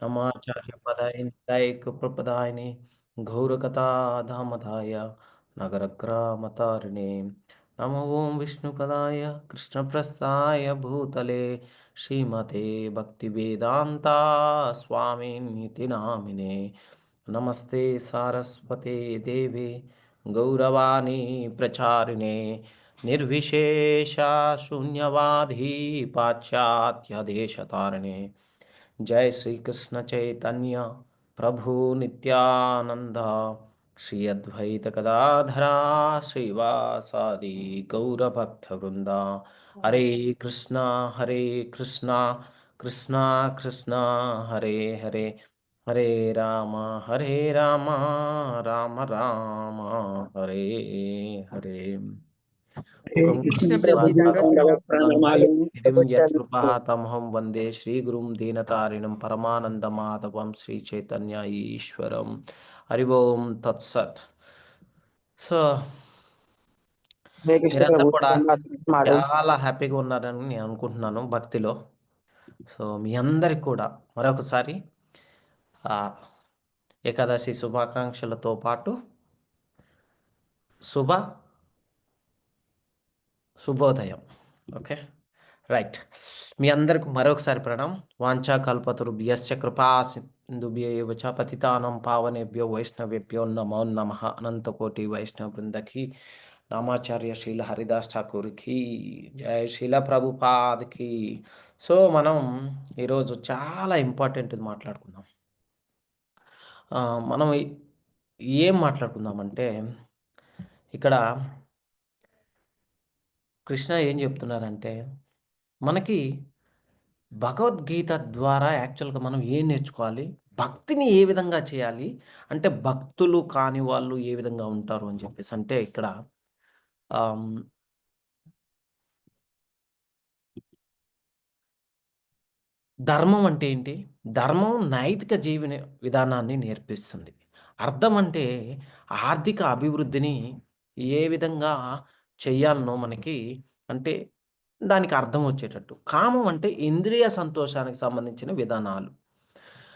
नमाचार्यपदायिनिलैकप्रपदायिने घोरकथाधामधाय नगरग्रामतारिणे नमो ॐ विष्णुपदाय कृष्णप्रस्थाय भूतले श्रीमते भक्तिवेदान्ता स्वामिनिति नामिने नमस्ते सारस्वते देवे गौरवाणी प्रचारिणे निर्विशेषा शून्यवादी पाश्चात्यदेशतारिणे जय श्री कृष्ण चैतन्य प्रभु नित्यानंद श्री अद्वैत गदाधरा श्रीवासादि गौरभक्तवृंदा हरे कृष्णा कृष्णा कृष्णा कृष्णा हरे हरे हरे राम राम राम हरे हरे ముఖం కృష్ణ ప్రభుజీ దండోత్ ప్రణామాలు ఇదిం యత్కృపాతమహం వందే శ్రీగురుం దీనతారిణం పరమానందమాధవం శ్రీ చైతన్య ఈశ్వరం హరి ఓం తత్సత్. సో మీరందరూ కూడా చాలా హ్యాపీగా ఉన్నారని నేను అనుకుంటున్నాను భక్తిలో. సో మీ అందరికి కూడా మరొకసారి ఏకాదశి శుభాకాంక్షలతో పాటు శుభోదయం. Okay, right. మీ అందరికి మరొకసారి ప్రణామం. వాంఛా కల్పతరుభ్యశ్చ కృపా సింధుభ్యైవ చ పతితానం పావనేభ్యో వైష్ణవేభ్యో నమో నమః. అనంతకోటి వైష్ణవ బృందకి, రామాచార్య శ్రీల హరిదాస్ ఠాకూర్కి జయ, శ్రీల ప్రభుపాద్కి. సో మనం ఈరోజు చాలా ఇంపార్టెంట్ మాట్లాడుకుందాం. మనం ఏం మాట్లాడుకుందామంటే, ఇక్కడ కృష్ణ ఏం చెప్తున్నారంటే, మనకి భగవద్గీత ద్వారా యాక్చువల్గా మనం ఏం నేర్చుకోవాలి, భక్తిని ఏ విధంగా చేయాలి, అంటే భక్తులు కాని వాళ్ళు ఏ విధంగా ఉంటారు అని చెప్పేసి. అంటే ఇక్కడ ధర్మం అంటే ఏంటి? ధర్మం నైతిక జీవన విధానాన్ని నేర్పిస్తుంది. అర్థం అంటే ఆర్థిక అభివృద్ధిని ఏ విధంగా చెయ్యాలనో మనకి, అంటే దానికి అర్థం వచ్చేటట్టు. కామం అంటే ఇంద్రియ సంతోషానికి సంబంధించిన విధానాలు.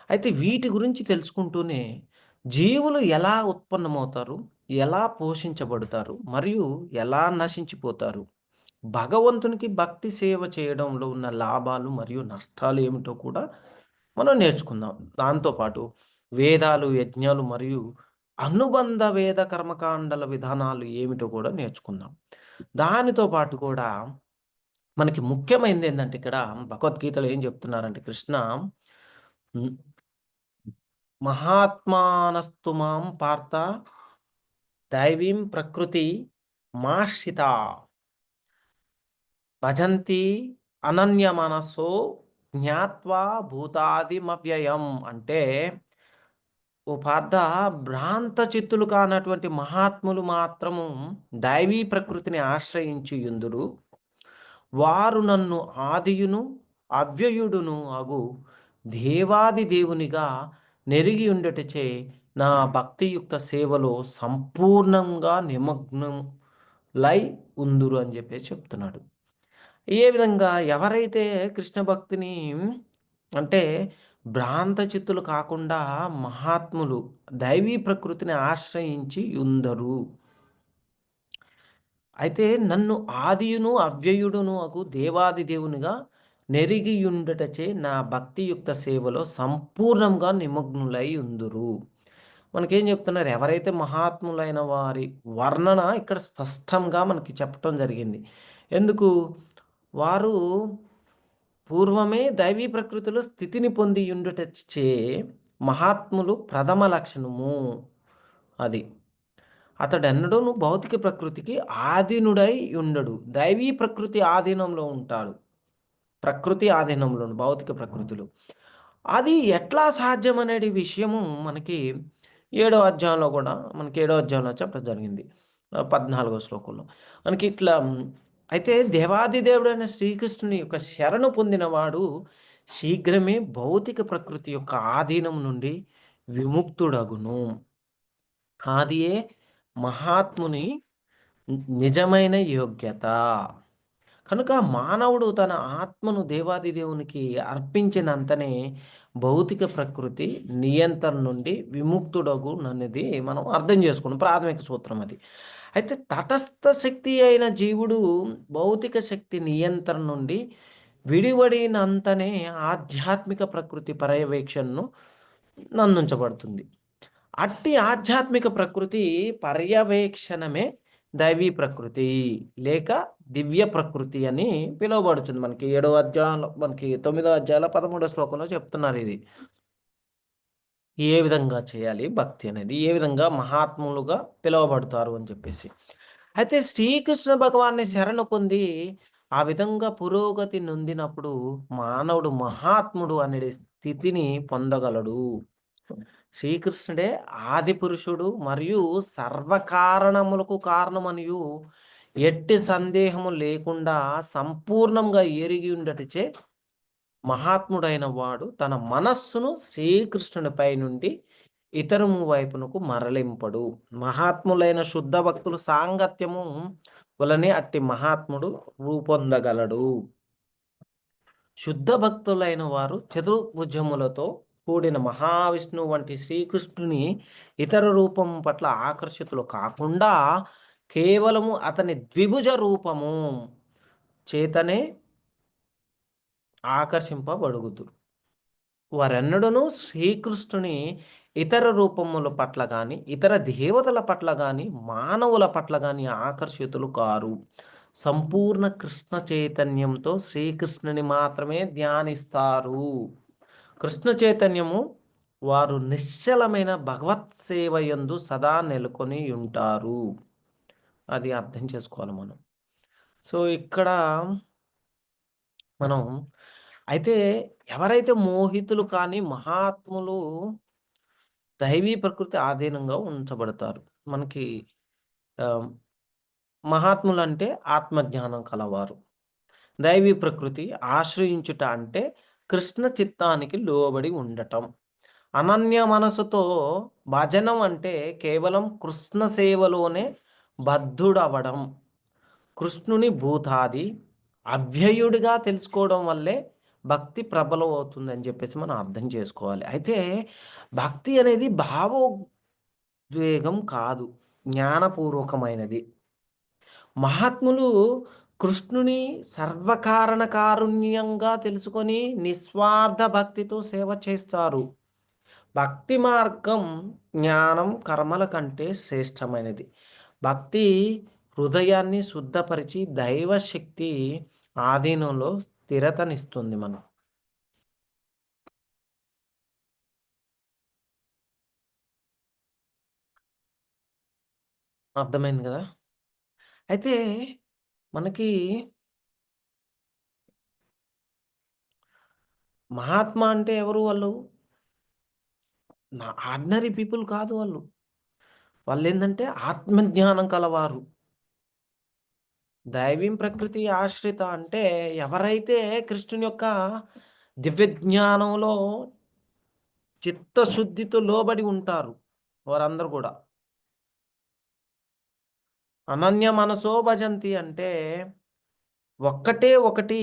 అయితే వీటి గురించి తెలుసుకుంటూనే జీవులు ఎలా ఉత్పన్నమవుతారు, ఎలా పోషించబడతారు, మరియు ఎలా నశించిపోతారు, భగవంతునికి భక్తి సేవ చేయడంలో ఉన్న లాభాలు మరియు నష్టాలు ఏమిటో కూడా మనం నేర్చుకుందాం. దాంతోపాటు వేదాలు, యజ్ఞాలు మరియు అనుబంధ వేద కర్మకాండల విధానాలు ఏమిటో కూడా నేర్చుకుందాం. దానితో పాటు కూడా మనకి ముఖ్యమైనది ఏంటంటే, ఇక్కడ భగవద్గీతలో ఏం చెప్తున్నారంటే కృష్ణ, మహాత్మానస్తు మాం పార్థ దైవీం ప్రకృతి మాశ్రిత భజంతి అనన్య మనసో జ్ఞాత్వా భూతాదిమవ్యయం. అంటే ఓ పార్థ, భ్రాంత చిత్తులు కానటువంటి మహాత్ములు మాత్రము దైవీ ప్రకృతిని ఆశ్రయించి యుందురు. వారు నన్ను ఆదియును అవ్యయుడును అగు దేవాది దేవునిగా నెరిగి ఉండటచే నా భక్తియుక్త సేవలో సంపూర్ణంగా నిమగ్నలై ఉందురు అని చెప్పేసి చెప్తున్నాడు. ఏ విధంగా ఎవరైతే కృష్ణ భక్తిని, అంటే భ్రాంత చిత్తులు కాకుండా మహాత్ములు దైవీ ప్రకృతిని ఆశ్రయించి ఉందరు, అయితే నన్ను ఆదియును అవ్యయుడును అగు దేవాది దేవునిగా నెరిగియుండటచే నా భక్తియుక్త సేవలో సంపూర్ణంగా నిమగ్నులై ఉందురు. మనకేం చెప్తున్నారు? ఎవరైతే మహాత్ములైన వారి వర్ణన ఇక్కడ స్పష్టంగా మనకి చెప్పటం జరిగింది. ఎందుకు? వారు పూర్వమే దైవీ ప్రకృతిలో స్థితిని పొంది ఉండుటచే మహాత్ములు ప్రథమ లక్షణము అది. అతడెన్నడూను భౌతిక ప్రకృతికి ఆధీనుడై ఉండడు, దైవీ ప్రకృతి ఆధీనంలో ఉంటాడు. ప్రకృతి ఆధీనంలో, భౌతిక ప్రకృతిలో. అది ఎట్లా సాధ్యం అనేది విషయము మనకి 7వ అధ్యాయంలో కూడా, మనకి 7వ అధ్యాయంలో చెప్పడం జరిగింది, 14వ శ్లోకంలో మనకి ఇట్లా. అయితే దేవాది దేవుడైన శ్రీకృష్ణుని యొక్క శరణు పొందినవాడు శీఘ్రమే భౌతిక ప్రకృతి యొక్క ఆధీనం నుండి విముక్తుడగును. ఆదియే మహాత్ముని నిజమైన యోగ్యత. కనుక మానవుడు తన ఆత్మను దేవాది దేవునికి అర్పించినంతనే భౌతిక ప్రకృతి నియంత్రణ నుండి విముక్తుడగుననేది మనం అర్థం చేసుకున్నాం. ప్రాథమిక సూత్రం అది. అయితే తటస్థ శక్తి అయిన జీవుడు భౌతిక శక్తి నియంత్రణ నుండి విడివడినంతనే ఆధ్యాత్మిక ప్రకృతి పర్యవేక్షణను నందుంచబడుతుంది. అట్టి ఆధ్యాత్మిక ప్రకృతి పర్యవేక్షణమే దైవీ ప్రకృతి లేక దివ్య ప్రకృతి అని పిలువబడుతుంది. మనకి 7వ అధ్యాయంలో, మనకి 9వ అధ్యాయంలో 13వ శ్లోకంలో చెప్తున్నారు ఇది. ఏ విధంగా చేయాలి భక్తి అనేది, ఏ విధంగా మహాత్ములుగా పిలువబడతారు అని చెప్పేసి. అయితే శ్రీకృష్ణ భగవాన్ని శరణు పొంది ఆ విధంగా పురోగతి నొందినప్పుడు మానవుడు మహాత్ముడు అనే స్థితిని పొందగలడు. శ్రీకృష్ణుడే ఆది పురుషుడు మరియు సర్వకారణములకు కారణమనియు ఎట్టి సందేహము లేకుండా సంపూర్ణంగా ఎరిగి ఉండటచే మహాత్ముడైన వాడు తన మనస్సును శ్రీకృష్ణునిపై నుండి ఇతరము వైపునకు మరలింపడు. మహాత్ములైన శుద్ధ భక్తులు సాంగత్యము వలనే అట్టి మహాత్ముడు రూపొందగలడు. శుద్ధ భక్తులైన వారు చతుర్భుజములతో కూడిన మహావిష్ణువు వంటి శ్రీకృష్ణుని ఇతర రూపం పట్ల ఆకర్షితులు కాకుండా కేవలము అతని ద్విభుజ రూపము చేతనే ఆకర్షింపబడుగుతురు. వారెన్నడూను శ్రీకృష్ణుని ఇతర రూపముల పట్ల కానీ, ఇతర దేవతల పట్ల కానీ, మానవుల పట్ల కానీ ఆకర్షితులు కారు. సంపూర్ణ కృష్ణ చైతన్యంతో శ్రీకృష్ణుని మాత్రమే ధ్యానిస్తారు. కృష్ణ చైతన్యము వారు నిశ్చలమైన భగవత్ సేవయందు సదా నెలకొని ఉంటారు. అది అర్థం చేసుకోవాలి మనం. సో ఇక్కడ మనం అయితే ఎవరైతే మోహితులు కానీ మహాత్ములు దైవీ ప్రకృతి ఆధీనంగా ఉంచబడతారు. మనకి మహాత్ములు అంటే ఆత్మజ్ఞానం కలవారు. దైవీ ప్రకృతి ఆశ్రయించుట అంటే కృష్ణ చిత్తానికి లోబడి ఉండటం. అనన్య మనసుతో భజనం అంటే కేవలం కృష్ణ సేవలోనే బద్ధుడవడం. కృష్ణుని భూతాది అవ్యయుడిగా తెలుసుకోవడం వల్లే భక్తి ప్రబలం అవుతుందని చెప్పేసి మనం అర్థం చేసుకోవాలి. అయితే భక్తి అనేది భావోద్వేగం కాదు, జ్ఞానపూర్వకమైనది. మహాత్ములు కృష్ణుని సర్వకారణ కారుణ్యంగా తెలుసుకొని నిస్వార్థ భక్తితో సేవ చేస్తారు. భక్తి మార్గం జ్ఞానం కర్మల కంటే శ్రేష్టమైనది. భక్తి హృదయాన్ని శుద్ధపరిచి దైవశక్తి ఆధీనంలో స్థిరతనిస్తుంది మనం. అర్థమైంది కదా? అయితే మనకి మహాత్మా అంటే ఎవరు? వాళ్ళు ఆర్డినరీ పీపుల్ కాదు. వాళ్ళు ఏంటంటే ఆత్మజ్ఞానం కలవారు. దైవీం ప్రకృతి ఆశ్రిత అంటే ఎవరైతే కృష్ణుని యొక్క దివ్య జ్ఞానంలో చిత్తశుద్ధితో లోబడి ఉంటారు వారందరూ కూడా. అనన్య మనసో భజంతి అంటే ఒక్కటే ఒకటి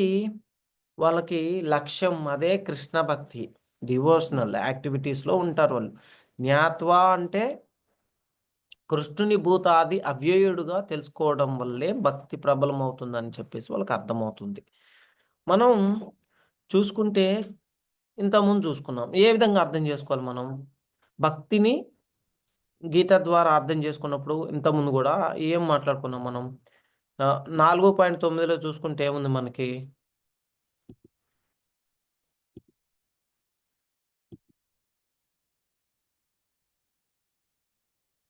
వాళ్ళకి లక్ష్యం, అదే కృష్ణ భక్తి. డివోషనల్ యాక్టివిటీస్లో ఉంటారు వాళ్ళు. జ్ఞాత్వా అంటే కృష్ణుని భూతాది అవ్యయుడుగా తెలుసుకోవడం వల్లే భక్తి ప్రబలం అవుతుందని చెప్పేసి వాళ్ళకి అర్థమవుతుంది. మనం చూసుకుంటే ఇంతకుముందు చూసుకున్నాం. ఏ విధంగా అర్థం చేసుకోవాలి మనం భక్తిని? గీత ద్వారా అర్థం చేసుకున్నప్పుడు ఇంతకుముందు కూడా ఏం మాట్లాడుకున్నాం మనం? 4.9లో చూసుకుంటే ఏముంది మనకి?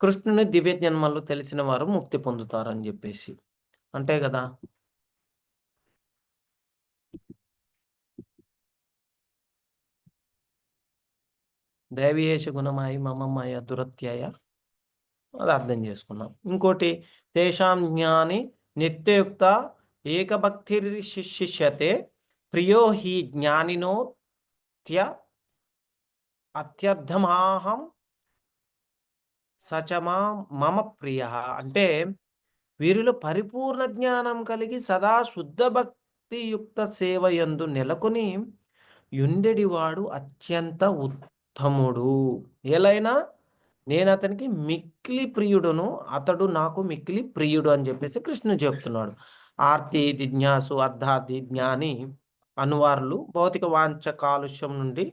కృష్ణుని దివ్య జన్మలు తెలిసిన వారు ముక్తి పొందుతారని చెప్పేసి, అంతే కదా? దైవీయేష గుణమాయి మమమాయ దురత్యయ, అది అర్థం చేసుకున్నాం. ఇంకోటి తేషాం జ్ఞాని నిత్యయుక్త ఏకభక్తిర్శిష్యతే ప్రియో హి జ్ఞానినో అత్యర్థమాహం సచమా మమ ప్రియ. అంటే వీరిలో పరిపూర్ణ జ్ఞానం కలిగి సదా శుద్ధ భక్తియుక్త సేవయందు నెలకొని యుండెడివాడు అత్యంత ఉత్తముడు. ఎలైనా నేనతనికి మిక్కిలి ప్రియుడును. అతడు నాకు మిక్కిలి ప్రియుడు అని జెప్పేసి కృష్ణుడు చెప్తున్నాడు. ఆర్తి, జిజ్ఞాసు, అర్ధార్థి, జ్ఞాని అనువారులు భౌతిక వాంఛ కాలుష్యం నుండి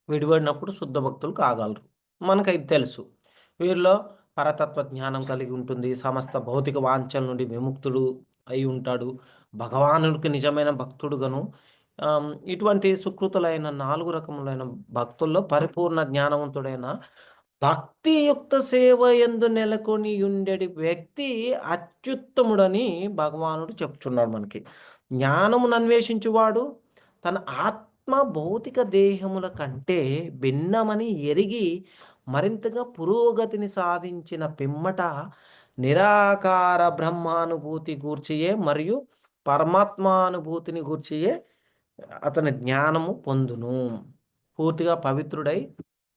విడిపడినప్పుడు శుద్ధ భక్తులు కాగలరు. మనకది తెలుసు. వీరిలో పరతత్వ జ్ఞానం కలిగి ఉంటుంది. సమస్త భౌతిక వాంఛల నుండి విముక్తుడు అయి ఉంటాడు. భగవానుడికి నిజమైన భక్తుడుగాను ఇటువంటి సుకృతులైన 4 రకములైన భక్తుల్లో పరిపూర్ణ జ్ఞానవంతుడైన భక్తియుక్త సేవ యందు నెలకొని యుండెడి వ్యక్తి అత్యుత్తముడని భగవానుడు చెప్తున్నాడు మనకి. జ్ఞానమును అన్వేషించువాడు తన ఆత్మ భౌతిక దేహముల కంటే భిన్నమని ఎరిగి మరింతగా పురోగతిని సాధించిన పిమ్మట నిరాకార బ్రహ్మానుభూతి గూర్చియే మరియు పరమాత్మానుభూతిని గూర్చియే అతని జ్ఞానము పొందును. పూర్తిగా పవిత్రుడై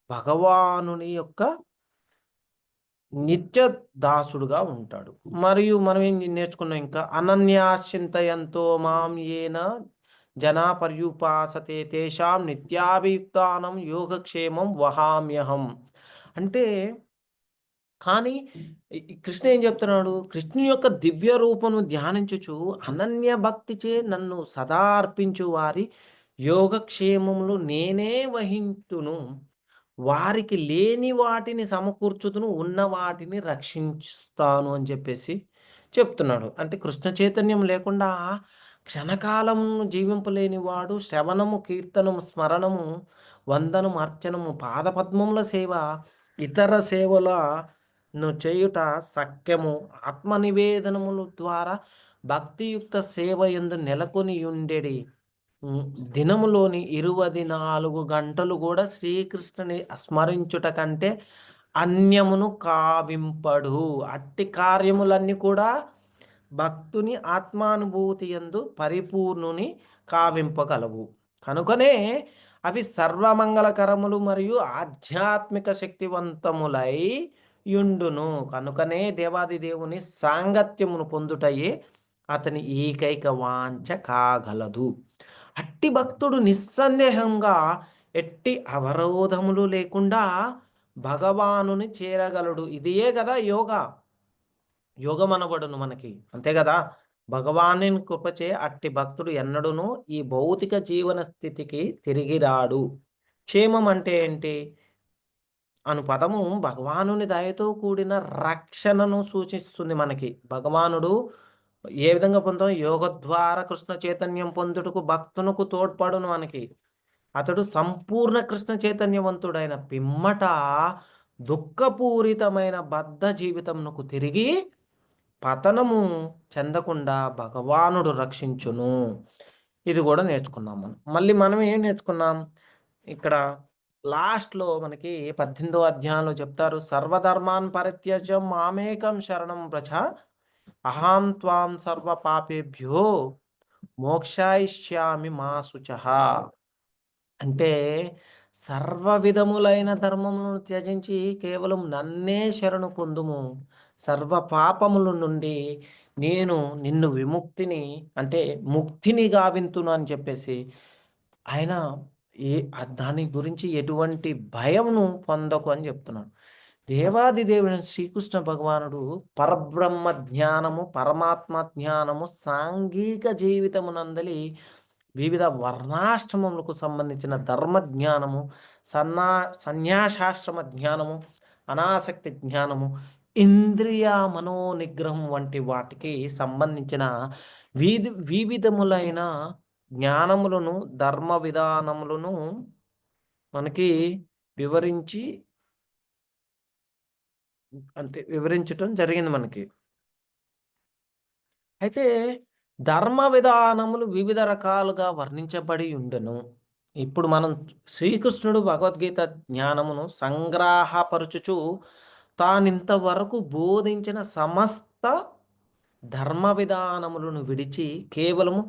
భగవానుని యొక్క నిత్య దాసుడుగా ఉంటాడు. మరియు మనం ఏం నేర్చుకున్నాం ఇంకా అనన్యాశ్చింతయంతో మాం ఏన జనా పర్యుపాసతే తేషాం నిత్యాభియుక్తానం యోగక్షేమం వహామ్యహం. అంటే కానీ కృష్ణ ఏం చెప్తున్నాడు? కృష్ణుని యొక్క దివ్య రూపమును ధ్యానించుచు అనన్య భక్తిచే నన్ను సదా అర్పించు వారి యోగక్షేమములు నేనే వహింతును. వారికి లేని వాటిని సమకూర్చుతును, ఉన్న వాటిని రక్షిస్తాను అని చెప్పేసి చెప్తున్నాడు. అంటే కృష్ణ చైతన్యం లేకుండా క్షణకాలం జీవింపలేని వాడు శ్రవణము, కీర్తనము, స్మరణము, వందనము, అర్చనము, పాదపద్మముల సేవ, ఇతర సేవలను చేయుట సఖ్యము. ఆత్మనివేదనముల ద్వారా భక్తియుక్త సేవ యందు నెలకొని ఉండేడి దినములోని 24 గంటలు కూడా శ్రీకృష్ణుని స్మరించుట కంటే అన్యమును కావింపడు. అట్టి కార్యములన్నీ కూడా భక్తుని ఆత్మానుభూతి యందు పరిపూర్ణుని కావింపగలవు. కనుకనే అవి సర్వమంగళకరములు మరియు ఆధ్యాత్మిక శక్తివంతములై యుండును. కనుకనే దేవాది దేవుని సాంగత్యమును పొందుటయే అతని ఏకైక వాంఛ కాగలదు. అట్టి భక్తుడు నిస్సందేహంగా ఎట్టి అవరోధములు లేకుండా భగవానుని చేరగలడు. ఇదియే కదా యోగా. యోగం అనబడును మనకి. అంతే కదా! భగవానుని కృపచే అట్టి భక్తుడు ఎన్నడును ఈ భౌతిక జీవన స్థితికి తిరిగి రాడు. క్షేమం అంటే ఏంటి? అను పదము భగవానుని దయతో కూడిన రక్షణను సూచిస్తుంది మనకి. భగవానుడు ఏ విధంగా పొందాం? యోగ ద్వారా కృష్ణ చైతన్యం పొందుటకు భక్తునకు తోడ్పడును మనకి. అతడు సంపూర్ణ కృష్ణ చైతన్యవంతుడైన పిమ్మట దుఃఖపూరితమైన బద్ధ జీవితమునకు తిరిగి పతనము చెందకుండా భగవానుడు రక్షించును. ఇది కూడా నేర్చుకున్నాం మనం. మళ్ళీ మనం ఏం నేర్చుకున్నాం? ఇక్కడ లాస్ట్‌లో మనకి 18వ అధ్యాయంలో చెప్తారు. సర్వధర్మాన్ పరిత్యజ్య మామేకం శరణం వ్రజ అహం త్వాం సర్వ పాపేభ్యో మోక్షయిష్యామి మా శుచః. అంటే సర్వ విధములైన ధర్మములను త్యజించి కేవలం నన్నే శరణు పొందుము. సర్వ పాపముల నుండి నేను నిన్ను విముక్తిని అంటే ముక్తిని గావింతును అని చెప్పేసి ఆయన దాని గురించి ఎటువంటి భయమును పొందకు అని చెప్తున్నాడు. దేవాది దేవుడైన శ్రీకృష్ణ భగవానుడు పరబ్రహ్మ జ్ఞానము, పరమాత్మ జ్ఞానము, సాంఘిక జీవితమునందలి వివిధ వర్ణాశ్రమములకు సంబంధించిన ధర్మ జ్ఞానము, సన్యాసాశ్రమ జ్ఞానము, అనాసక్తి జ్ఞానము, ఇంద్రియ మనోనిగ్రహం వంటి వాటికి సంబంధించిన వివిధములైన జ్ఞానములను, ధర్మ విధానములను మనకి వివరించి వివరించటం జరిగింది మనకి. అయితే ధర్మ విధానములు వివిధ రకాలుగా వర్ణించబడి ఉండెను. ఇప్పుడు మనం శ్రీకృష్ణుడు భగవద్గీత జ్ఞానమును సంగ్రహపరచుచు తానింతవరకు బోధించిన సమస్త ధర్మ విధానములను విడిచి కేవలము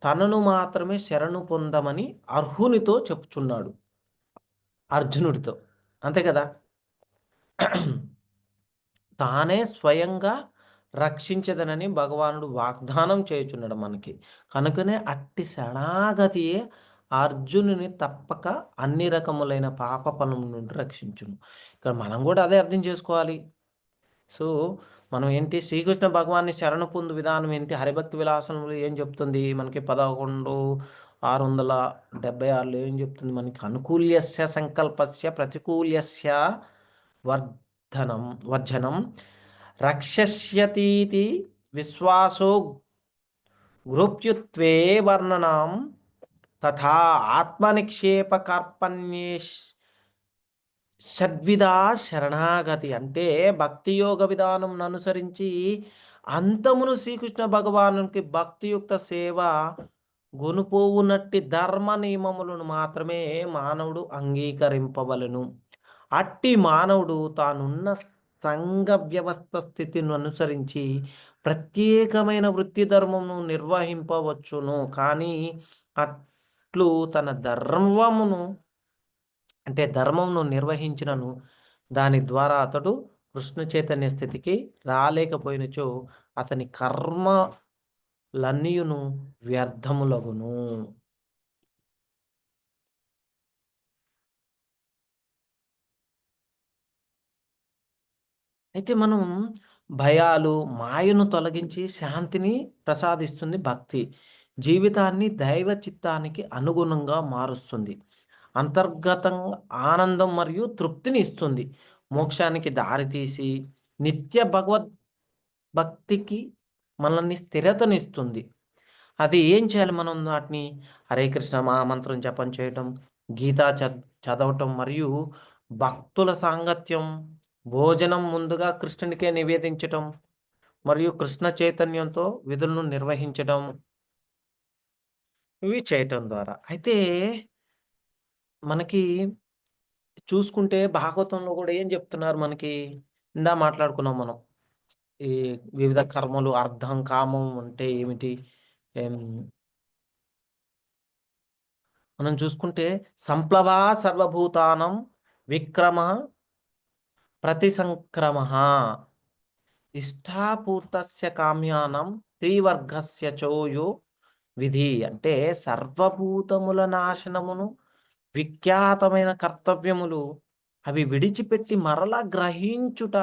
తనను మాత్రమే శరణు పొందమని అర్హునితో చెప్పుచున్నాడు. అర్జునుడితో. అంతే కదా! తానే స్వయంగా రక్షించదనని భగవానుడు వాగ్దానం చేయుచున్నాడు మనకి. కనుకనే అట్టి శరణాగతియే అర్జునుని తప్పక అన్ని రకములైన పాప పనుల నుండి రక్షించును. ఇక్కడ మనం కూడా అదే అర్థం చేసుకోవాలి. సో, మనం ఏంటి శ్రీకృష్ణ భగవాన్ని శరణు పొందు విధానం ఏంటి? హరిభక్తి విలాసంలో ఏం చెప్తుంది? మనకి 11,676లో ఏం చెప్తుంది మనకి? అనుకూల్యస్య సంకల్పస్య ప్రతికూల్యస్య వర్ధనం వర్జనం రక్షస్యతీతి విశ్వాసో గృప్యుత్వే వర్ణనం తథా ఆత్మనిక్షేప కార్పణ్యేష్ షడ్విధా శరణాగతి. అంటే భక్తి యోగ విధానం అనుసరించి అంతమును శ్రీకృష్ణ భగవానునికి భక్తియుక్త సేవ గొనుపోవునట్టి ధర్మ నియమములను మాత్రమే మానవుడు అంగీకరింపవలను. అట్టి మానవుడు తానున్న సంఘ వ్యవస్థ స్థితిని అనుసరించి ప్రత్యేకమైన వృత్తి ధర్మమును నిర్వహింపవచ్చును. కానీ అట్లు తన ధర్మమును నిర్వహించినను దాని ద్వారా అతడు కృష్ణ చైతన్య స్థితికి రాలేకపోయినచో అతని కర్మలన్నీయును వ్యర్థములగును. అయితే మనం భయాలు, మాయను తొలగించి శాంతిని ప్రసాదిస్తుంది భక్తి. జీవితాన్ని దైవ చిత్తానికి అనుగుణంగా మారుస్తుంది. అంతర్గతంగా ఆనందం మరియు తృప్తిని ఇస్తుంది. మోక్షానికి దారితీసి నిత్య భగవద్ భక్తికి మనల్ని స్థిరతనిస్తుంది. అది ఏం చేయాలి మనం వాటిని? హరే కృష్ణ మహామంత్రం జపం చేయటం, గీతా చదవటం మరియు భక్తుల సాంగత్యం, భోజనం ముందుగా కృష్ణునికే నివేదించటం మరియు కృష్ణ చైతన్యంతో విధులను నిర్వహించడం, ఇవి చేయటం ద్వారా. అయితే మనకి చూసుకుంటే భాగవతంలో కూడా ఏం చెప్తున్నారు మనకి? ఇందా మాట్లాడుకున్నాం మనం. ఈ వివిధ కర్మలు, అర్థం, కామం అంటే ఏమిటి? ఏం మనం చూసుకుంటే సంప్లవా సర్వభూతానం విక్రమ ప్రతిసంక్రమః ఇష్టాపూర్తస్య కామ్యానం త్రివర్గస్య చోయో విధి. అంటే సర్వభూతముల నాశనమును, విఖ్యాతమైన కర్తవ్యములు అవి విడిచిపెట్టి మరలా గ్రహించుట,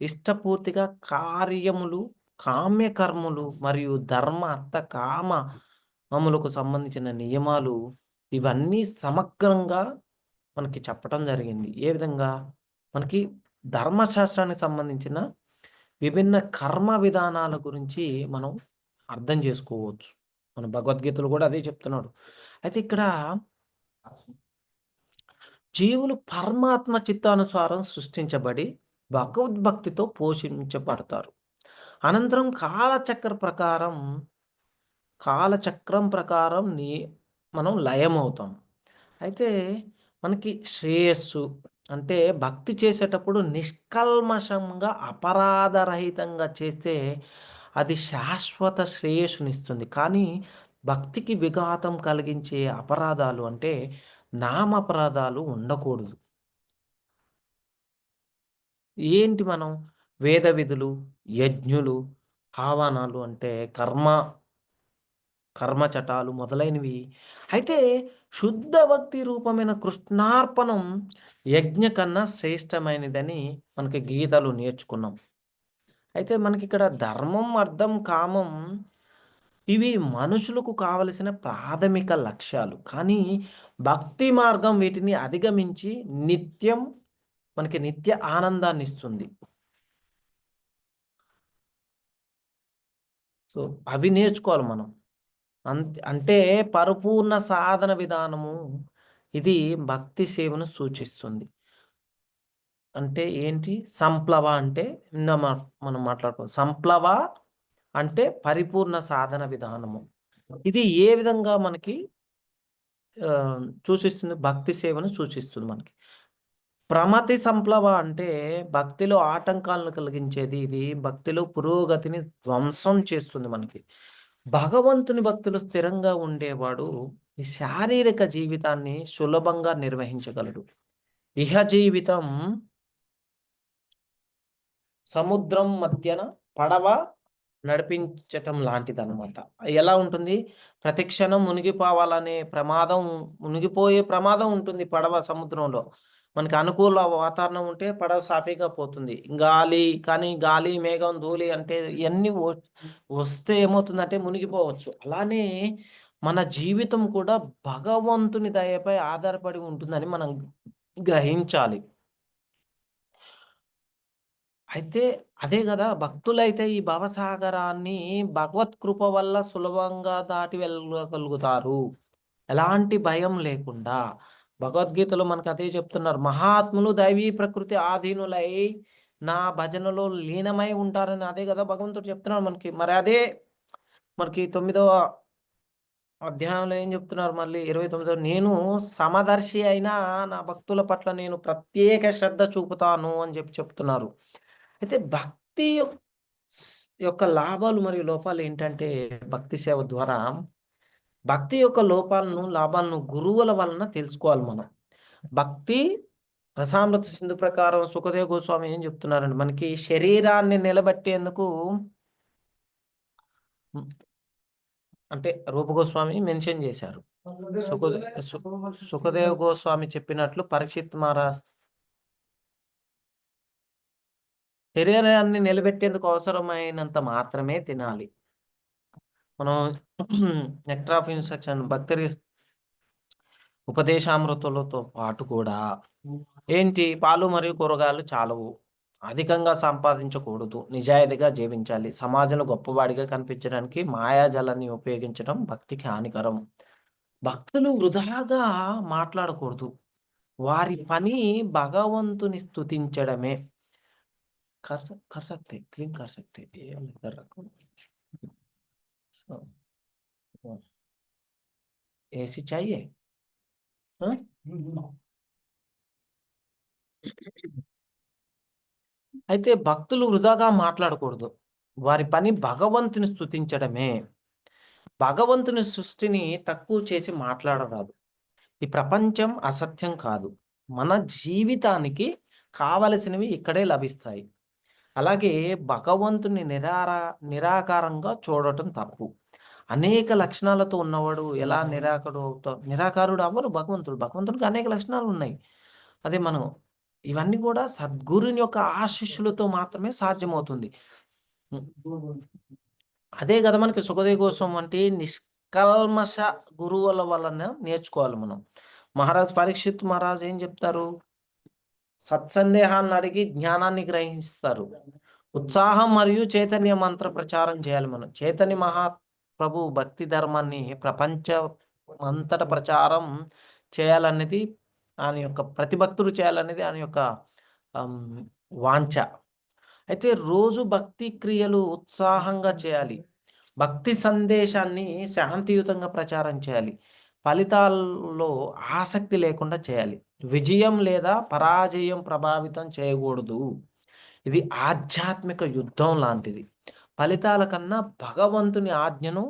ఇష్టపూర్తిగా కార్యములు, కామ్యకర్మలు మరియు ధర్మ అర్థ కామములకు సంబంధించిన నియమాలు ఇవన్నీ సమగ్రంగా మనకి చెప్పటం జరిగింది. ఏ విధంగా? మనకి ధర్మశాస్త్రానికి సంబంధించిన విభిన్న కర్మ విధానాల గురించి మనం అర్థం చేసుకోవచ్చు. మన భగవద్గీతలో కూడా అదే చెప్తున్నాడు. అయితే ఇక్కడ జీవులు పరమాత్మ చిత్తానుసారం సృష్టించబడి భగవద్భక్తితో పోషించబడతారు. అనంతరం కాలచక్రం ప్రకారం మనం లయమవుతాం. అయితే మనకి శ్రేయస్సు అంటే భక్తి చేసేటప్పుడు నిష్కల్మషంగా అపరాధరహితంగా చేస్తే అది శాశ్వత శ్రేయస్సునిస్తుంది. కానీ భక్తికి విఘాతం కలిగించే అపరాధాలు అంటే నామపరాధాలు ఉండకూడదు. ఏంటి మనం? వేద విధులు, యజ్ఞులు, ఆహ్వానాలు అంటే కర్మచటాలు మొదలైనవి. అయితే శుద్ధ భక్తి రూపమైన కృష్ణార్పణం యజ్ఞ కన్నా శ్రేష్టమైనదని మనకి గీతలు నేర్చుకున్నాం. అయితే మనకిక్కడ ధర్మం, అర్థం, కామం ఇవి మనుషులకు కావలసిన ప్రాథమిక లక్ష్యాలు. కానీ భక్తి మార్గం వీటిని అధిగమించి మనకి నిత్య ఆనందాన్ని ఇస్తుంది. సో అవి నేర్చుకోవాలి మనం. అంటే పరిపూర్ణ సాధన విధానము ఇది భక్తి సేవను సూచిస్తుంది. అంటే ఏంటి? సంప్లవ అంటే మనం మాట్లాడుకున్నాం. సంప్లవ అంటే పరిపూర్ణ సాధన విధానము. ఇది ఏ విధంగా మనకి సూచిస్తుంది? భక్తి సేవను సూచిస్తుంది మనకి. ప్రమతి సంప్లవ అంటే భక్తిలో ఆటంకాలను కలిగించేది. ఇది భక్తిలో పురోగతిని ధ్వంసం చేస్తుంది మనకి. భగవంతుని భక్తులు స్థిరంగా ఉండేవాడు ఈ శారీరక జీవితాన్ని సులభంగా నిర్వహించగలడు. ఇహ జీవితం సముద్రం మధ్యన పడవ నడిపించటం లాంటిదనమాట. ఎలా ఉంటుంది? ప్రతి క్షణం మునిగిపోవాలనే ప్రమాదం, మునిగిపోయే ప్రమాదం ఉంటుంది పడవ సముద్రంలో. మనకి అనుకూల వాతావరణం ఉంటే పడవ సాఫీగా పోతుంది. గాలి, మేఘం, ధూళి అంటే ఇయన్నీ వస్తే ఏమవుతుందంటే మునిగిపోవచ్చు. అలానే మన జీవితం కూడా భగవంతుని దయపై ఆధారపడి ఉంటుందని మనం గ్రహించాలి. అయితే అదే గదా! భక్తులైతే ఈ భవసాగరాన్ని భగవత్ కృప వల్ల సులభంగా దాటి వెళ్ళగలుగుతారు. ఎలాంటి భయం లేకుండా. భగవద్గీతలో మనకదే చెప్తున్నారు. మహాత్ములు దైవీ ప్రకృతి ఆధీనులై నా భజనలో లీనమై ఉంటారని అదే గదా భగవంతుడు చెప్తున్నాడు మనకి. మరి అదే మనకి 9వ అధ్యాయంలో ఏం చెప్తున్నారు మళ్ళీ 29 నేను సమదర్శి అయినా నా భక్తుల పట్ల నేను ప్రత్యేక శ్రద్ధ చూపుతాను అని చెప్తున్నారు. అయితే భక్తి యొక్క లాభాలు మరియు లోపాలు ఏంటంటే భక్తి సేవ ద్వారా భక్తి యొక్క లాభాలను గురువుల వలన తెలుసుకోవాలి మనం. భక్తి రసామృత సింధు ప్రకారం సుఖదేవ్ గోస్వామి ఏం చెప్తున్నారండి మనకి శరీరాన్ని నిలబెట్టేందుకు హ్మ్. అంటే రూప గోస్వామి మెన్షన్ చేశారు. సుఖదే సు సుఖదేవ్ గోస్వామి చెప్పినట్లు పరీక్షిత్ మహారాజ్ శరీరాన్ని నిలబెట్టేందుకు అవసరమైనంత మాత్రమే తినాలి. మనం నెక్టర్ ఆఫ్ ఇన్‌స్ట్రక్షన్ భక్తి ఉపదేశామృతులతో పాటు కూడా ఏంటి పాలు మరియు కూరగాయలు చాలవు. అధికంగా సంపాదించకూడదు. నిజాయితీగా జీవించాలి. సమాజంలో గొప్పవాడిగా కనిపించడానికి మాయాజాలాన్ని ఉపయోగించడం భక్తికి హానికరం. భక్తులు వృధాగా మాట్లాడకూడదు. వారి పని భగవంతుని స్తుతించడమే. कर सकते क्लीन कर सकते ये वाला इधर रखो एसी चाहिए हाँ? అయితే భక్తులు వృధాగా మాట్లాడకూడదు. వారి పని భగవంతుని స్తుతించడమే. భగవంతుని సృష్టిని తక్కువ చేసి మాట్లాడరాదు. ఈ ప్రపంచం అసత్యం కాదు. మన జీవితానికి కావలసినవి ఇక్కడే లభిస్తాయి. అలాగే భగవంతుని నిరాకారంగా చూడటం తప్పు. అనేక లక్షణాలతో ఉన్నవాడు ఎలా నిరాకారుడు అవ్వరు భగవంతుడు. భగవంతుడికి అనేక లక్షణాలున్నాయి. అదే మనం ఇవన్నీ కూడా సద్గురుని యొక్క ఆశీస్సులతో మాత్రమే సాధ్యమవుతుంది. హ్మ్. అదే గదా మనకి సుఖదేవ్ గోస్వామి వంటి నిష్కల్మష గురువుల వలన నేర్చుకోవాలి మనం. పరీక్షిత్ మహారాజ్ ఏం చెప్తారు? సత్సందేహాలను అడిగి జ్ఞానాన్ని గ్రహిస్తారు. ఉత్సాహం మరియు చైతన్య మంత్ర ప్రచారం చేయాలి మనం. చైతన్య మహాప్రభు భక్తి ధర్మాన్ని ప్రపంచమంతట ప్రచారం చేయాలనేది ఆయన యొక్క ప్రతి భక్తుడు చేయాలనేది ఆయన యొక్క వాంఛ. అయితే రోజు భక్తి క్రియలు ఉత్సాహంగా చేయాలి. భక్తి సందేశాన్ని శాంతియుతంగా ప్రచారం చేయాలి. ఫలితాల్లో ఆసక్తి లేకుండా చేయాలి. విజయం లేదా పరాజయం ప్రభావితం చేయకూడదు. ఇది ఆధ్యాత్మిక యుద్ధం లాంటిది. ఫలితాల కన్నా భగవంతుని ఆజ్ఞను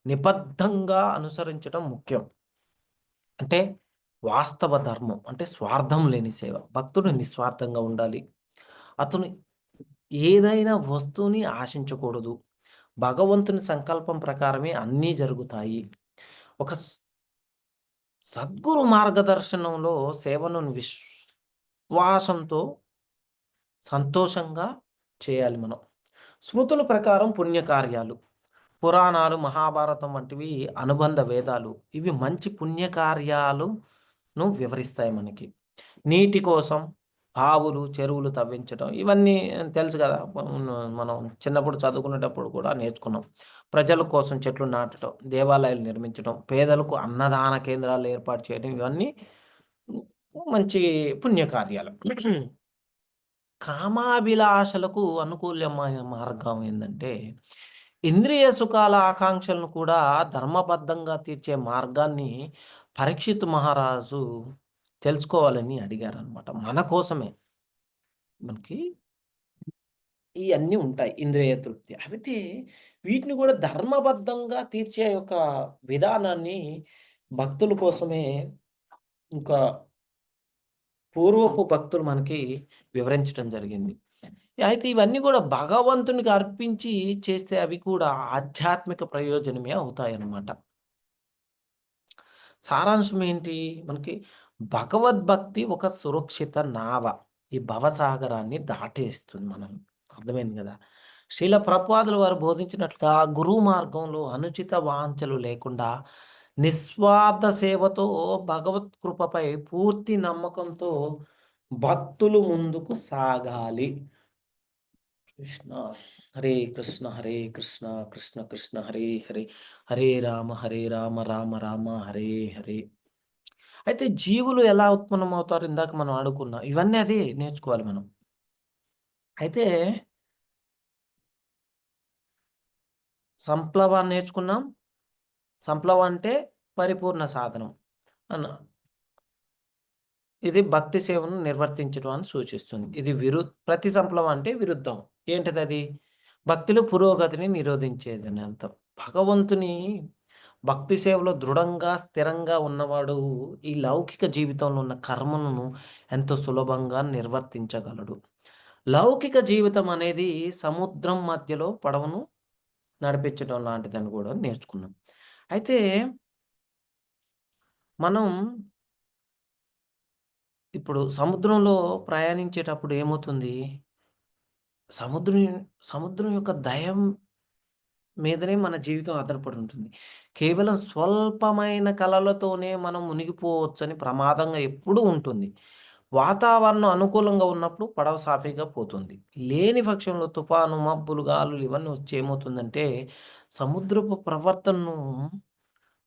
నిబద్ధంగా అనుసరించడం ముఖ్యం. అంటే వాస్తవ ధర్మం అంటే స్వార్థం లేని సేవ. భక్తుడు నిస్వార్థంగా ఉండాలి. అతను ఏదైనా వస్తువుని ఆశించకూడదు. భగవంతుని సంకల్పం ప్రకారమే అన్నీ జరుగుతాయి. ఒక సద్గురు మార్గదర్శనంలో సేవను విశ్వాసంతో, సంతోషంగా చేయాలి మనం. స్మృతుల ప్రకారం పుణ్యకార్యాలు, పురాణాలు, మహాభారతం వంటివి అనుబంధ వేదాలు. ఇవి మంచి పుణ్యకార్యాలను వివరిస్తాయి మనకి. నీటి కోసం బావులు, చెరువులు తవ్వించడం ఇవన్నీ తెలుసు కదా! మనం చిన్నప్పుడు చదువుకునేటప్పుడు కూడా నేర్చుకున్నాం. ప్రజల కోసం చెట్లు నాటడం, దేవాలయాలు నిర్మించడం, పేదలకు అన్నదాన కేంద్రాలు ఏర్పాటు చేయడం ఇవన్నీ మంచి పుణ్యకార్యాలు. కామాభిలాషలకు అనుకూలమైన మార్గం ఏందంటే, ఇంద్రియ సుఖాల ఆకాంక్షలను కూడా ధర్మబద్ధంగా తీర్చే మార్గాన్ని పరీక్షిత్ మహారాజు తెలుసుకోవాలని అడిగారనమాట. మన కోసమే. మనకి ఇయన్నీ ఉంటాయి. ఇంద్రియ తృప్తి. అయితే వీటిని కూడా ధర్మబద్ధంగా తీర్చే యొక్క విధానాన్ని భక్తుల కోసమే ఇంకా పూర్వపు భక్తులు మనకి వివరించడం జరిగింది. అయితే ఇవన్నీ గూడా భగవంతునికి అర్పించి చేస్తే అవి కూడా ఆధ్యాత్మిక ప్రయోజనమే అవుతాయన్నమాట. సారాంశం ఏంటి? మనకి భగవద్భక్తి ఒక సురక్షిత నావ. ఈ భవసాగరాన్ని దాటేస్తుంది మనల్ని. అర్థమైంది గదా! శ్రీల ప్రభుపాదుల వారు బోధించినట్లుగా గురువు మార్గంలో అనుచిత వాంఛలు లేకుండా నిస్వార్థ సేవతో భగవత్ కృపపై పూర్తి నమ్మకంతో భక్తులు ముందుకు సాగాలి. కృష్ణ హరే కృష్ణ హరే కృష్ణ కృష్ణ కృష్ణ హరే హరే హరే రామ రామ రామ హరే హరే. అయితే జీవులు ఎలా ఉత్పన్నమవుతారు? ఇందాక మనం ఆడుకున్నాం. ఇవన్నీ అదే నేర్చుకోవాలి మనం. అయితే సంప్లవాన్ని నేర్చుకున్నాం. సంప్లవం అంటే పరిపూర్ణ సాధనం. అన ఇది భక్తి సేవను నిర్వర్తించడం అని సూచిస్తుంది. ఇది ప్రతి సంప్లవం అంటే విరుద్ధం. ఏంటిదది? భక్తిలో పురోగతిని నిరోధించేదని అర్థం. భగవంతుని భక్తి సేవలో దృఢంగా, స్థిరంగా ఉన్నవాడు ఈ లౌకిక జీవితంలో ఉన్న కర్మలను ఎంతో సులభంగా నిర్వర్తించగలడు. లౌకిక జీవితం అనేది సముద్రం మధ్యలో పడవను నడిపించడం లాంటిదని కూడా నేర్చుకున్నాం. అయితే మనం ఇప్పుడు సముద్రంలో ప్రయాణించేటప్పుడు ఏమవుతుంది? సముద్రం సముద్రం యొక్క దయ మీదనే మన జీవితం ఆధారపడి ఉంటుంది. కేవలం స్వల్పమైన కలలతోనే మనం మునిగిపోవచ్చని ప్రమాదంగా ఎప్పుడూ ఉంటుంది. వాతావరణం అనుకూలంగా ఉన్నప్పుడు పడవ సాఫీగా పోతుంది. లేని పక్షంలో తుఫాను, మబ్బులు, గాలులు ఇవన్నీ వచ్చి ఏమవుతుందంటే సముద్రపు ప్రవర్తనను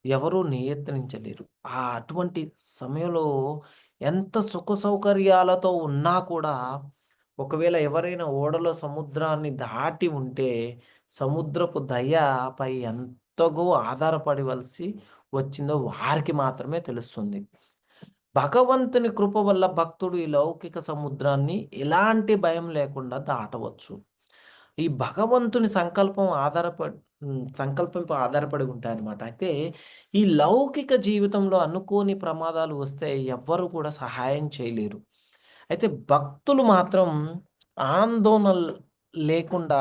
ఎవరూ నియంత్రించలేరు. అటువంటి సమయంలో ఎంత సుఖ సౌకర్యాలతో ఉన్నా కూడా ఒకవేళ ఎవరైనా ఓడలో సముద్రాన్ని దాటి ఉంటే సముద్రపు దయపై ఎంతగో ఆధారపడవలసి వచ్చిందో వారికి మాత్రమే తెలుస్తుంది. భగవంతుని కృప వల్ల భక్తుడు ఈ లౌకిక సముద్రాన్ని ఎలాంటి భయం లేకుండా దాటవచ్చు. ఈ భగవంతుని సంకల్పంపై ఆధారపడి ఉంటాయన్నమాట. అయితే ఈ లౌకిక జీవితంలో అనుకోని ప్రమాదాలు వస్తే ఎవ్వరు కూడా సహాయం చేయలేరు. అయితే భక్తులు మాత్రం ఆందోళన లేకుండా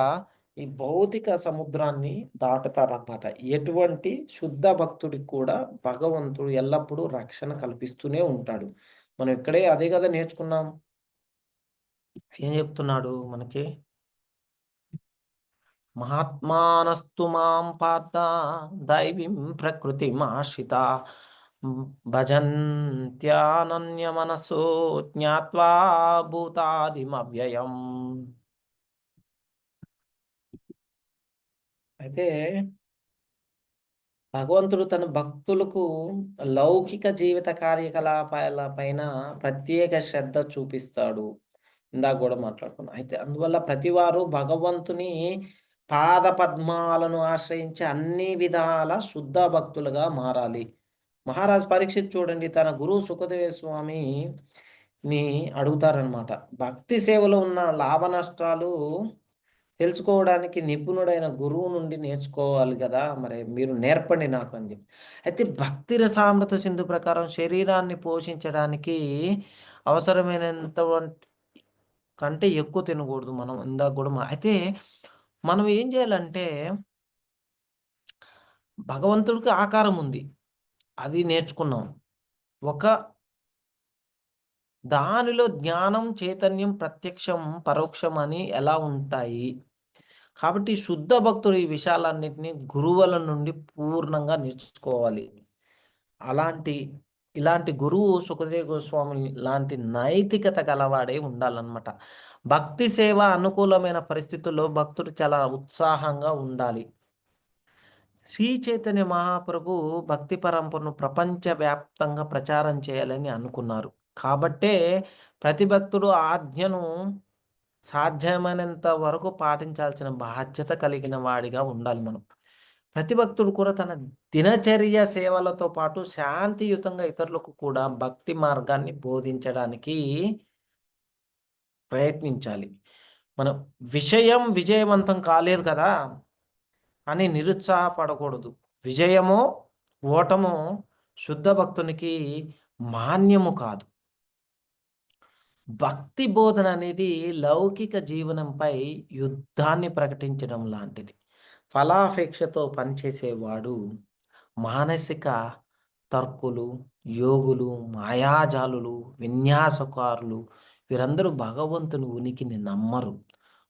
ఈ భౌతిక సముద్రాన్ని దాటుతారన్నమాట. ఎటువంటి శుద్ధ భక్తుడికి కూడా భగవంతుడు ఎల్లప్పుడూ రక్షణ కల్పిస్తూనే ఉంటాడు. మనం ఇక్కడే అదే గదా నేర్చుకున్నాం. ఏం చెప్తున్నాడు మనకి? మహాత్మానస్తు మాం పార్థ దైవీం ప్రకృతిమాశ్రితా భజంత్యానన్యమనసో జ్ఞాత్వా భూతాదిమవ్యయం. అయితే భగవంతుడు తన భక్తులకు లౌకిక జీవిత కార్యకలాపాల పైన ప్రత్యేక శ్రద్ధ చూపిస్తాడు. ఇందాక గూడా మాట్లాడుకున్నాం. అయితే అందువల్ల ప్రతివారు భగవంతుని పాద పద్మాలను ఆశ్రయించి అన్ని విధాల శుద్ధ భక్తులుగా మారాలి. మహారాజ్ పరీక్షిత్ చూడండి తన గురువు సుఖదేవ స్వామిని అడుగుతారనమాట. భక్తి సేవలో ఉన్న లాభ నష్టాలు తెలుసుకోవడానికి నిపుణుడైన గురువు నుండి నేర్చుకోవాలి గదా! మరి మీరు నేర్పండి నాకు అని జెప్పి. అయితే భక్తి రసామృత సింధు ప్రకారం శరీరాన్ని పోషించడానికి అవసరమైనంత కంటే ఎక్కువ తినకూడదు మనం. ఇందాక గూడా అయితే మనం ఏం జేయాలంటే భగవంతుడికి ఆకారం ఉంది. అది నేర్చుకున్నాం. ఒక దానిలో జ్ఞానం, చైతన్యం, ప్రత్యక్షం, పరోక్షం అని ఎలా ఉంటాయి. కాబట్టి శుద్ధ భక్తుడు ఈ విషయాలన్నిటిని గురువుల నుండి పూర్ణంగా నేర్చుకోవాలి. అలాంటి ఇలాంటి గురువు సుఖదేవ గోస్వామి లాంటి నైతికత గలవాడే ఉండాలన్నమాట. భక్తి సేవ అనుకూలమైన పరిస్థితుల్లో భక్తుడు చాలా ఉత్సాహంగా ఉండాలి. శ్రీ చైతన్య మహాప్రభు భక్తి పరంపరను ప్రపంచవ్యాప్తంగా ప్రచారం చేయాలని అనుకున్నారు. కాబట్టే ప్రతి భక్తుడు ఆజ్ఞను సాధ్యమైనంత వరకు పాటించాల్సిన బాధ్యత కలిగిన వాడిగా ఉండాలి మనం. ప్రతి భక్తుడు కూడా తన దినచర్య సేవలతో పాటు శాంతియుతంగా ఇతరులకు కూడా భక్తి మార్గాన్ని బోధించడానికి ప్రయత్నించాలి. మనం విజయవంతం కాలేదు కదా! అని నిరుత్సాహపడకూడదు. విజయమో, ఓటమో శుద్ధ భక్తునికి మాన్యము కాదు. భక్తి బోధన అనేది లౌకిక జీవనంపై యుద్ధాన్ని ప్రకటించడం లాంటిది. ఫలాపేక్షతో పనిచేసేవాడు మానసిక తర్కులు, యోగులు, మాయాజాలులు, విన్యాసకారులు వీరందరూ భగవంతుని ఉనికిని నమ్మరు.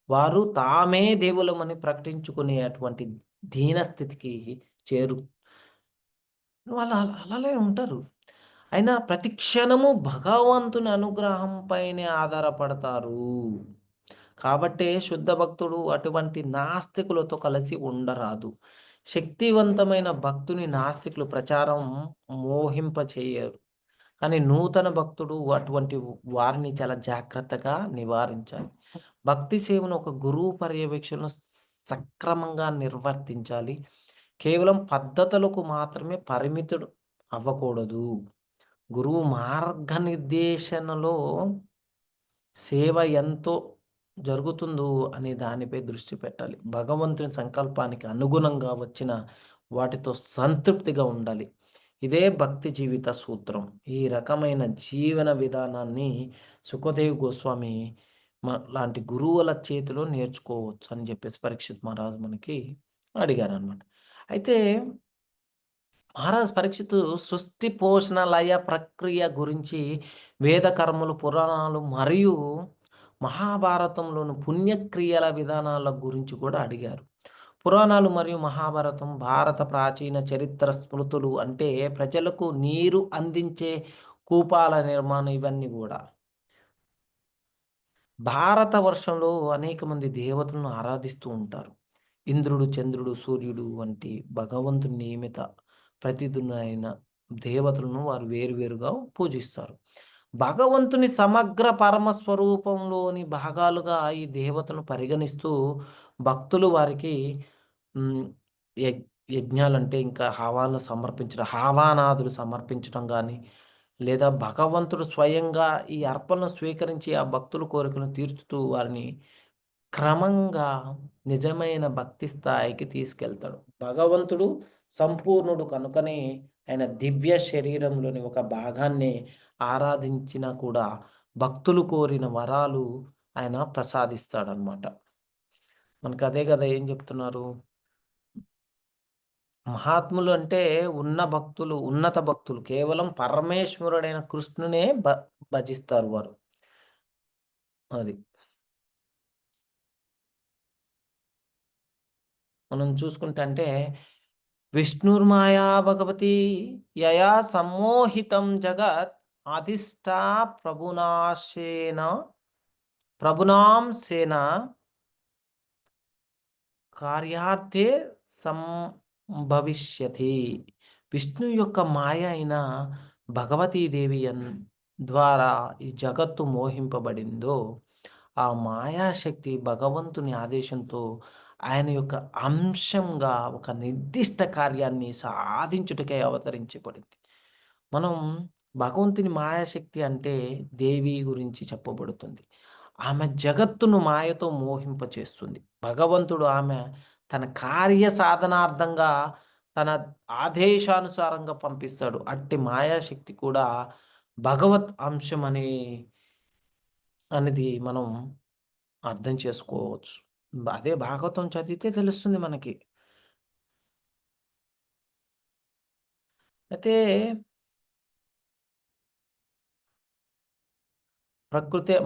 వారు తామే దేవులమని ప్రకటించుకునేటువంటి దీనస్థితికి చేరు వాళ్ళు అలానే ఉంటారు. అయినా ప్రతి క్షణము భగవంతుని అనుగ్రహం పైనే ఆధారపడతారు. కాబట్టే శుద్ధ భక్తుడు అటువంటి నాస్తికులతో కలిసి ఉండరాదు. శక్తివంతమైన భక్తుని నాస్తికులు ప్రచారం మోహింపచేయరు. కానీ నూతన భక్తుడు అటువంటి వారిని చాలా జాగ్రత్తగా నివారించాలి. భక్తి సేవను ఒక గురువు పర్యవేక్షణలో సక్రమంగా నిర్వర్తించాలి. కేవలం పద్ధతులకు మాత్రమే పరిమితుడు అవ్వకూడదు. గురువు మార్గనిర్దేశనలో సేవ ఎంతో జరుగుతుందో అనే దానిపై దృష్టి పెట్టాలి. భగవంతుని సంకల్పానికి అనుగుణంగా వచ్చిన వాటితో సంతృప్తిగా ఉండాలి. ఇదే భక్తి జీవిత సూత్రం. ఈ రకమైన జీవన విధానాన్ని సుఖదేవ్ గోస్వామి లాంటి గురువుల చేతిలో నేర్చుకోవచ్చు అని చెప్పేసి పరీక్షిత్ మహారాజు మనకి అడిగారనమాట. అయితే మహారాజ్ పరీక్షిత్తు సృష్టి పోషణ లయ ప్రక్రియ గురించి వేద కర్మలు, పురాణాలు మరియు మహాభారతంలోని పుణ్యక్రియల విధానాల గురించి కూడా అడిగారు. పురాణాలు మరియు మహాభారతం భారత ప్రాచీన చరిత్ర స్మృతులు అంటే ప్రజలకు నీరు అందించే కూపాల నిర్మాణం ఇవన్నీ కూడా. భారతవర్షంలో అనేక మంది దేవతలను ఆరాధిస్తూ ఉంటారు. ఇంద్రుడు, చంద్రుడు, సూర్యుడు వంటి భగవంతుని నియమిత ప్రతిథులైన దేవతలను వారు వేరువేరుగా పూజిస్తారు. భగవంతుని సమగ్ర పరమస్వరూపంలోని భాగాలుగా ఈ దేవతను పరిగణిస్తూ భక్తులు వారికి హ్మ్, యజ్ యజ్ఞాలంటే ఇంకా హావాలను సమర్పించడం, హావానాదులు సమర్పించడం గానీ, లేదా భగవంతుడు స్వయంగా ఈ అర్పణను స్వీకరించి ఆ భక్తుల కోరికలను తీర్చుతూ వారిని క్రమంగా నిజమైన భక్తి స్థాయికి తీసుకెళ్తాడు. భగవంతుడు సంపూర్ణుడు కనుకనే ఆయన దివ్య శరీరంలోని ఒక భాగాన్ని ఆరాధించినా కూడా భక్తులు కోరిన వరాలు ఆయన ప్రసాదిస్తాడనమాట. మనకు అదే కదా ఏం చెప్తున్నారు? మహాత్ములు అంటే ఉన్నత భక్తులు. కేవలం పరమేశ్వరుడైన కృష్ణునే భజిస్తారు వారు. అది. మనం చూసుకుంటే అంటే విష్ణుర్మాయా భగవతి యయా సమ్మోహితం జగత్ అధిష్టా ప్రభునాశేన ప్రభునాం సేన కార్యార్థే సంభవిష్యతి. విష్ణు యొక్క మాయ అయిన భగవతీదేవి ద్వారా ఈ జగత్తు మోహింపబడిందో, ఆ మాయాశక్తి భగవంతుని ఆదేశంతో ఆయన యొక్క అంశంగా ఒక నిర్దిష్ట కార్యాన్ని సాధించుటకై అవతరించబడింది. మనం భగవంతుని మాయాశక్తి అంటే దేవి గురించి చెప్పబడుతుంది. ఆమె జగత్తును మాయతో మోహింపచేస్తుంది. భగవంతుడు ఆమె తన కార్య సాధనార్థంగా తన ఆదేశానుసారంగా పంపిస్తాడు. అట్టి మాయాశక్తి కూడా భగవత్ అంశం అనేది మనం అర్థం చేసుకోవచ్చు. అదే భాగవతం చదివితే తెలుస్తుంది మనకి. అయితే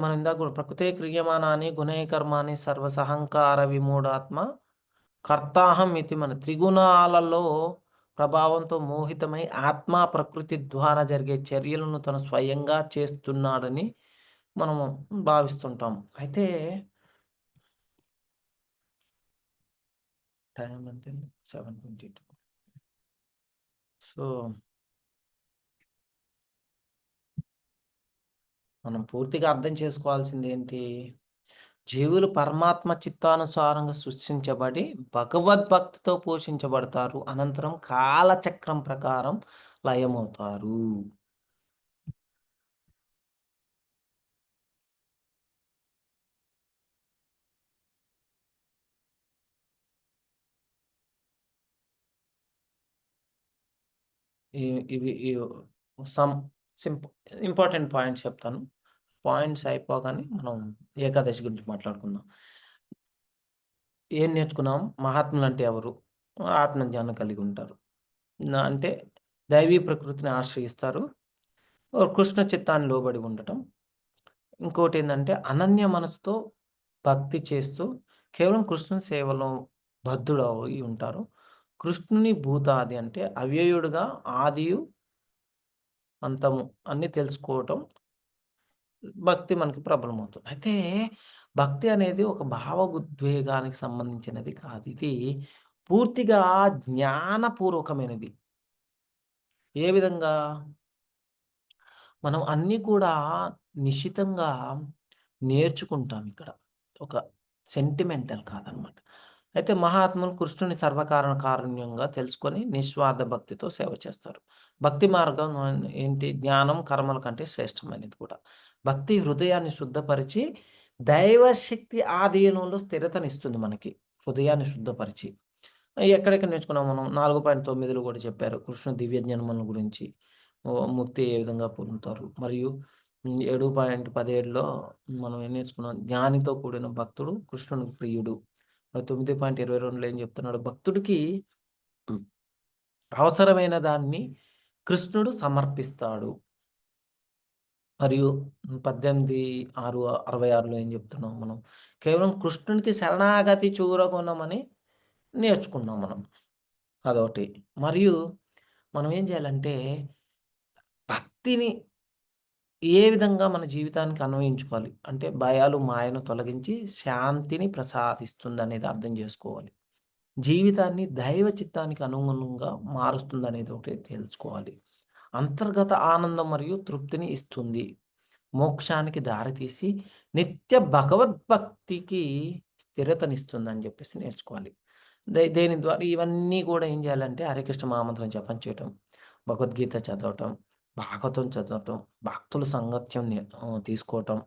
మనం ఇందాక కూడా ప్రకృతే క్రియమానాని గుణే కర్మాని సర్వసహంకార విమూఢాత్మ కర్తాహం ఇది మన త్రిగుణాలలో ప్రభావంతో మోహితమై ఆత్మ ప్రకృతి ద్వారా జరిగే చర్యలను తను స్వయంగా చేస్తున్నాడని మనము భావిస్తుంటాం. అయితే టైం ఎంత? 7:22. సో మనం పూర్తిగా అర్థం చేసుకోవాల్సింది ఏంటి? జీవులు పరమాత్మ చిత్తానుసారంగా సృష్టించబడి భగవద్భక్తితో పోషించబడతారు. అనంతరం కాలచక్రం ప్రకారం లయమవుతారు. ఇవి సమ్ సింప్ ఇంపార్టెంట్ పాయింట్స్ చెప్తాను. పాయింట్స్ అయిపోగానే మనం ఏకాదశి గురించి మాట్లాడుకుందాం. ఏం నేర్చుకున్నాం? మహాత్ములంటే ఎవరు? ఆత్మజ్ఞానం కలిగి ఉంటారు. అంటే దైవీ ప్రకృతిని ఆశ్రయిస్తారు. కృష్ణ చిత్తాన్ని లోబడి ఉండటం. ఇంకోటేందంటే అనన్య మనసుతో భక్తి చేస్తూ కేవలం కృష్ణుని సేవలో బద్ధుడయి ఉంటారు. కృష్ణుని భూతాది అంటే అవ్యయుడుగా ఆదియు, అంతము అన్నీ తెలుసుకోవటం భక్తి మనకి ప్రబలమవుతుంది. అయితే భక్తి అనేది ఒక భావోద్వేగానికి సంబంధించినది కాదు. ఇది పూర్తిగా జ్ఞానపూర్వకమైనది. ఏ విధంగా? మనం అన్నీ కూడా నిశితంగా నేర్చుకుంటాం ఇక్కడ. ఒక సెంటిమెంటల్ కాదనమాట. అయితే మహాత్ములు కృష్ణుని సర్వకారణ కారుణ్యంగా తెలుసుకొని నిస్వార్థ భక్తితో సేవ చేస్తారు. భక్తి మార్గం ఏంటి? జ్ఞానం కర్మల కంటే శ్రేష్టమైనది కూడా. భక్తి హృదయాన్ని శుద్ధపరిచి దైవశక్తి ఆధీనంలో స్థిరతనిస్తుంది మనకి. హృదయాన్ని శుద్ధపరిచి. ఎక్కడెక్కడ నేర్చుకున్నాం మనం? 4.9లో కూడా చెప్పారు. కృష్ణ దివ్య జ్ఞానముల గురించి. ముక్తి ఏ విధంగా పొందుతారు. మరియు 7.17లో మనం ఏం నేర్చుకున్నాం? జ్ఞానితో కూడిన భక్తుడు కృష్ణునికి ప్రియుడు. 9.22లో ఏం చెప్తున్నాడు? భక్తుడికి అవసరమైన దాన్ని కృష్ణుడు సమర్పిస్తాడు. మరియు 18:66లో ఏం చెప్తున్నాం మనం? కేవలం కృష్ణునికి శరణాగతి చూరగొనమని నేర్చుకున్నాం మనం. అదొకటి. మరియు మనం ఏం చేయాలంటే భక్తిని ఏ విధంగా మన జీవితానికి అన్వయించుకోవాలి? అంటే భయాలు, మాయను తొలగించి శాంతిని ప్రసాదిస్తుందనేది అర్థం జేసుకోవాలి. జీవితాన్ని దైవ చిత్తానికి అనుగుణంగా మారుస్తుందనేది ఒకటి తెలుసుకోవాలి. అంతర్గత ఆనందం మరియు తృప్తిని ఇస్తుంది. మోక్షానికి దారితీసి నిత్య భగవద్భక్తికి స్థిరతనిస్తుందని జెప్పేసి నేర్చుకోవాలి. దేని ద్వారా ఇవన్నీ గూడా ఏం జేయాలంటే హరే కృష్ణ మహామంత్రం జపం చేయటం, భగవద్గీత చదవటం, భాగవతం చదవటం, భక్తుల సాంగత్యం తీసుకోవటం,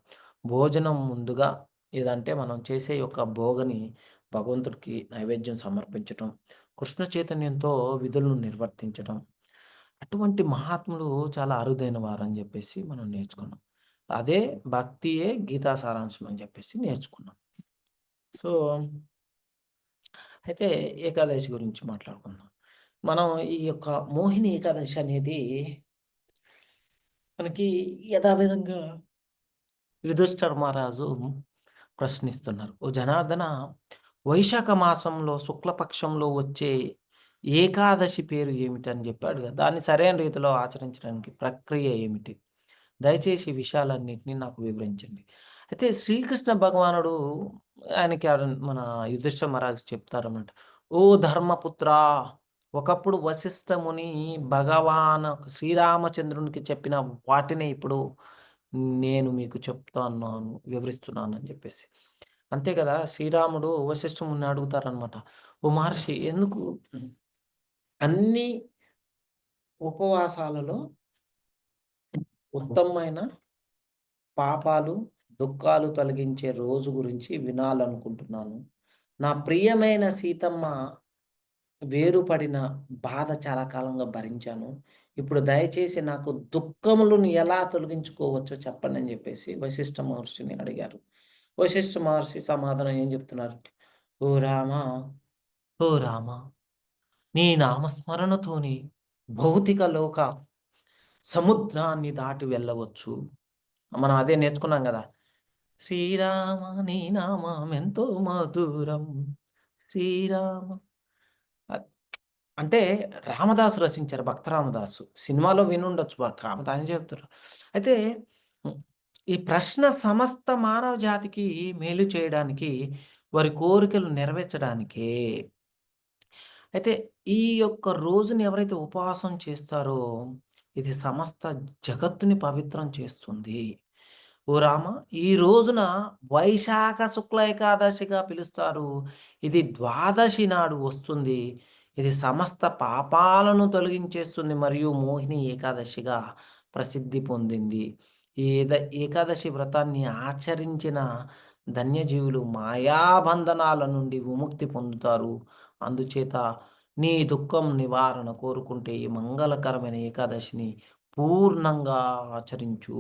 భోజనం ముందుగా ఏదంటే మనం చేసే యొక్క భోగని భగవంతుడికి నైవేద్యం సమర్పించటం, కృష్ణ చైతన్యంతో విధులను నిర్వర్తించటం. అటువంటి మహాత్ములు చాలా అరుదైన వారని జెప్పేసి మనం నేర్చుకున్నాం. అదే భక్తియే గీతా సారాంశం అని జెప్పేసి నేర్చుకున్నాం. సో, అయితే ఏకాదశి గురించి మాట్లాడుకుందాం. మనం ఈ యొక్క మోహిని ఏకాదశి అనేది మనకి యథావిధంగా యుధిష్ఠిర మహారాజు ప్రశ్నిస్తున్నారు. "ఓ జనార్దన, వైశాఖ మాసంలో శుక్లపక్షంలో వచ్చే ఏకాదశి పేరు ఏమిటి?" అని జెప్పి అడిగారు. దాన్ని సరైన రీతిలో ఆచరించడానికి ప్రక్రియ ఏమిటి? దయచేసి ఈ విషయాలన్నిటిని నాకు వివరించండి. అయితే శ్రీకృష్ణ భగవానుడు ఆయనకి మన యుధిష్ఠిర మహారాజు చెప్తారన్నమాట. "ఓ ధర్మపుత్రా! ఒకప్పుడు వశిష్ఠ ముని భగవాన్ శ్రీరామచంద్రునికి చెప్పిన వాటినే ఇప్పుడు నేను మీకు చెప్తున్నాను, వివరిస్తున్నాను" అని చెప్పేసి. అంతే కదా! శ్రీరాముడు వశిష్ఠ మునిని అడుగుతారనమాట. "ఓ మహర్షి, ఎందుకు అన్ని ఉపవాసాలలో ఉత్తమమైన పాపాలు, దుఃఖాలు తొలగించే రోజు గురించి వినాలనుకుంటున్నాను. నా ప్రియమైన సీతమ్మ వేరుపడిన బాధ చాలా కాలంగా భరించాను. ఇప్పుడు దయచేసి నాకు దుఃఖములను ఎలా తొలగించుకోవచ్చో చెప్పండి" అని జెప్పేసి వశిష్ఠ మహర్షిని అడిగారు. వశిష్ఠ మహర్షి సమాధానం ఏం జెప్తున్నారంటే, "ఓ రామా! ఓ రామా! నీ నామస్మరణతోని భౌతిక లోక సముద్రాన్ని దాటి వెళ్ళవచ్చు." మనం అదే నేర్చుకున్నాం గదా! శ్రీరామ నీ నామమెంతో మధురం. శ్రీరామ అద్ అంటే రామదాసు రచించారు. 'భక్త రామదాసు.' సినిమాలో వినుండొచ్చు. కాకపోతే ఆయన చెప్తున్నారు. అయితే హ్మ్. ఈ ప్రశ్న సమస్త మానవ జాతికి మేలు చేయడానికి, వారి కోరికలు నెరవేర్చడానికే. అయితే ఈ యొక్క రోజుని ఎవరైతే ఉపవాసం చేస్తారో, ఇది సమస్త జగత్తుని పవిత్రం చేస్తుంది. ఓ రామ! ఈ రోజున వైశాఖ శుక్ల ఏకాదశిగా పిలుస్తారు. ఇది ద్వాదశి నాడు వస్తుంది. ఇది సమస్త పాపాలను తొలగించేస్తుంది మరియు మోహిని ఏకాదశిగా ప్రసిద్ధి పొందింది. ఈ ఏకాదశి వ్రతాన్ని ఆచరించిన ధన్యజీవులు మాయాబంధనాల నుండి విముక్తి పొందుతారు. అందుచేత నీ దుఃఖం నివారణ కోరుకుంటే ఈ మంగళకరమైన ఏకాదశిని పూర్ణంగా ఆచరించు.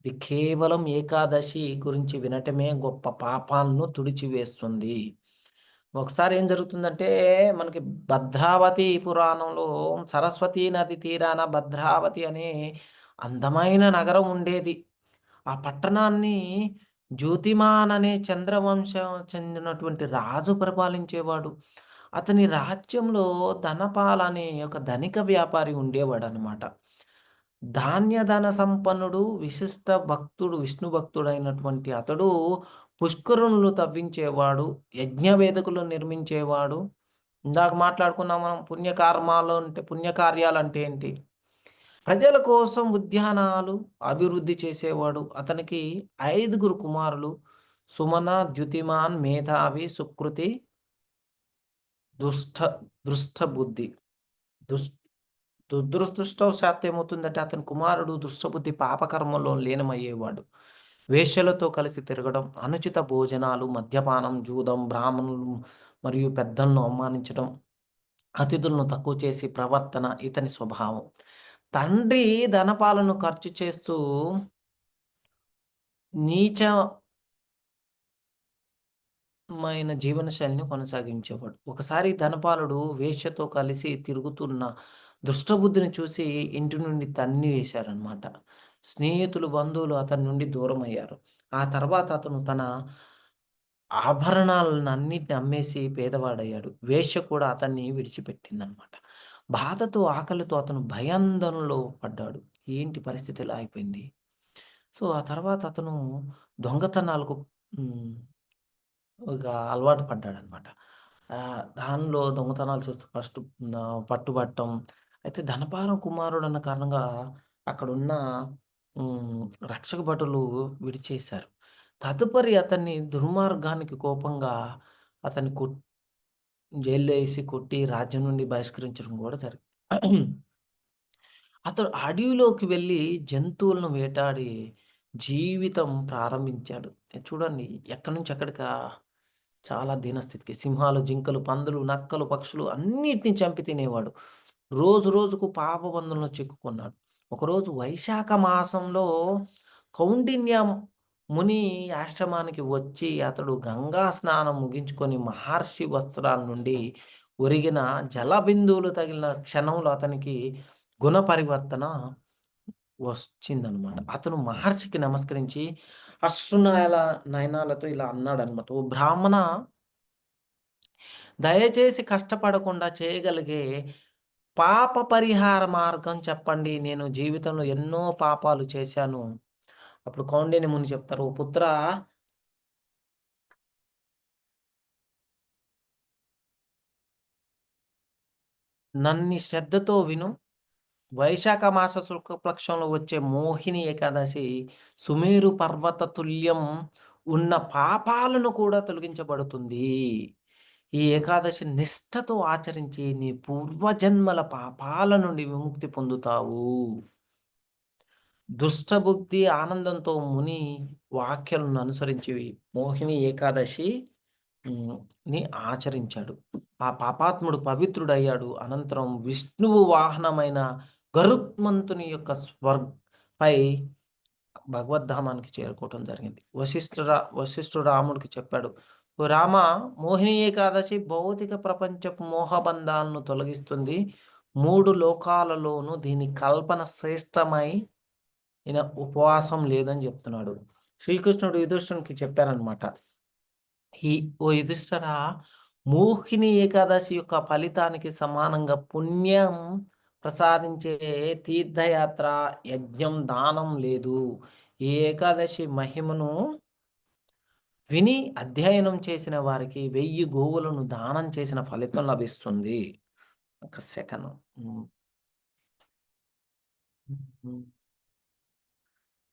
ఇది కేవలం ఏకాదశి గురించి వినటమే గొప్ప పాపాలను తుడిచివేస్తుంది. ఒకసారి ఏం జరుగుతుందంటే, మనకి భద్రావతి పురాణంలో సరస్వతీ నది తీరాన భద్రావతి అనే అందమైన నగరం ఉండేది. ఆ పట్టణాన్ని జ్యోతిమాన్ అనే చంద్రవంశం చెందినటువంటి రాజు పరిపాలించేవాడు. అతని రాజ్యంలో ధనపాల్ అనే ఒక ధనిక వ్యాపారి ఉండేవాడనమాట. ధాన్యధన సంపన్నుడు, విశిష్ట భక్తుడు, విష్ణు భక్తుడైనటువంటి అతడు పుష్కరుణులు తవ్వించేవాడు, యజ్ఞ వేదికలు నిర్మించేవాడు. ఇందాక మాట్లాడుకున్నాం మనం పుణ్యకర్మాలు అంటే పుణ్యకార్యాలంటే ఏంటి? ప్రజల కోసం ఉద్యానాలు అభివృద్ధి చేసేవాడు. అతనికి 5గురు కుమారులు. సుమన, ద్యుతిమాన్, మేధావి, సుకృతి, దుష్ట దృష్టబుద్ధి. దుస్ దురదృష్టవశాత్తు ఏమవుతుందంటే అతని కుమారుడు దుష్టబుద్ధి పాపకర్మలో లీనమయ్యేవాడు. వేశ్యలతో కలిసి తిరగడం, అనుచిత భోజనాలు, మద్యపానం, జూదం, బ్రాహ్మణులు మరియు పెద్దలను అవమానించడం, అతిథులను తక్కువ చేసి ప్రవర్తన ఇతని స్వభావం. తండ్రి ధనపాలను ఖర్చు చేస్తూ నీచమైన జీవనశైలిని కొనసాగించేవాడు. ఒకసారి ధనపాలుడు వేశ్యతో కలిసి తిరుగుతున్న దుష్టబుద్ధిని చూసి ఇంటి నుండి తన్నివేశారనమాట. స్నేహితులు, బంధువులు అతని నుండి దూరమయ్యారు. ఆ తర్వాత అతను తన ఆభరణాలనన్నిటిని అమ్మేసి పేదవాడయ్యాడు. వేశ్య కూడా అతన్ని విడిచిపెట్టిందనమాట. బాధతో, ఆకలితో అతను భయాందోళనలో పడ్డాడు. ఏంటి పరిస్థితి ఇలా అయిపోయింది? సో, ఆ తర్వాత అతను దొంగతనాలకు హ్మ్. ఇక అలవాటు పడ్డాడనమాట. దానిలో దొంగతనాలు చేస్తూ ఫస్ట్ పట్టుబట్టం. అయితే ధనపాలం కుమారుడన్న కారణంగా అక్కడున్న హ్మ్. రక్షక భటులు విడిచేశారు. తదుపరి అతన్ని దుర్మార్గానికి కోపంగా అతన్ని జైల్లో ఏసి కొట్టి రాజ్యం నుండి బహిష్కరించడం కూడా జరిగింది. అతడు అడవిలోకి వెళ్ళి జంతువులను వేటాడి జీవితం ప్రారంభించాడు. చూడండి ఎక్కడి నుంచి ఎక్కడికా చాలా దీనస్థితికి. సింహాలు, జింకలు, పందులు, నక్కలు, పక్షులు అన్నిటిని చంపి తినేవాడు. రోజు రోజుకు పాపబంధంలో చిక్కుకున్నాడు. ఒకరోజు వైశాఖ మాసంలో కౌండిన్య ముని ఆశ్రమానికి వచ్చి అతడు గంగా స్నానం ముగించుకొని మహర్షి వస్త్రాల నుండి ఒరిగిన జల బిందువులు తగిలిన క్షణంలో అతనికి గుణ పరివర్తన వచ్చిందనమాట. అతను మహర్షికి నమస్కరించి నయనాలతో ఇలా అన్నాడనమాట. "ఓ బ్రాహ్మణ, దయచేసి కష్టపడకుండా చేయగలిగే పాప పరిహార మార్గం చెప్పండి. నేను జీవితంలో ఎన్నో పాపాలు చేశాను." అప్పుడు కౌండిన్య ముని చెప్తారు, "ఓ పుత్రా, నన్ని శ్రద్ధతో విను. వైశాఖ మాస శుక్లపక్షంలో వచ్చే మోహిని ఏకాదశి సుమేరు పర్వత తుల్యం ఉన్న పాపాలను కూడా తొలగించబడుతుంది. ఈ ఏకాదశి నిష్ఠతో ఆచరించి నీ పూర్వజన్మల పాపాల నుండి విముక్తి పొందుతావు." దుష్టబుద్ధి ఆనందంతో ముని వాక్యాలను అనుసరించి మోహిని ఏకాదశి ని ఆచరించాడు. ఆ పాపాత్ముడు పవిత్రుడయ్యాడు. అనంతరం విష్ణువు వాహనమైన గరుత్మంతుని యొక్క పై భగవద్ధామానికి చేరుకోవటం జరిగింది. వశిష్ఠుడు రాముడికి చెప్పాడు, "ఓ రామ, మోహిని ఏకాదశి భౌతిక ప్రపంచపు మోహబంధాలను తొలగిస్తుంది. 3 లోకాలలోనూ దీని కల్పన శ్రేష్టమై ఉపవాసం లేదని" చెప్తున్నాడు. శ్రీకృష్ణుడు యుధిష్ఠిరునికి చెప్పారనమాట. "ఓ యుధిష్ఠిరా, మోహిని ఏకాదశి యొక్క ఫలితానికి సమానంగా పుణ్యం ప్రసాదించే తీర్థయాత్ర, యజ్ఞం, దానం లేదు. ఈ ఏకాదశి మహిమను విని అధ్యయనం చేసిన వారికి 1000 గోవులను దానం చేసిన ఫలితం లభిస్తుంది." ఒక సెకను. హ్మ్. హ్మ్.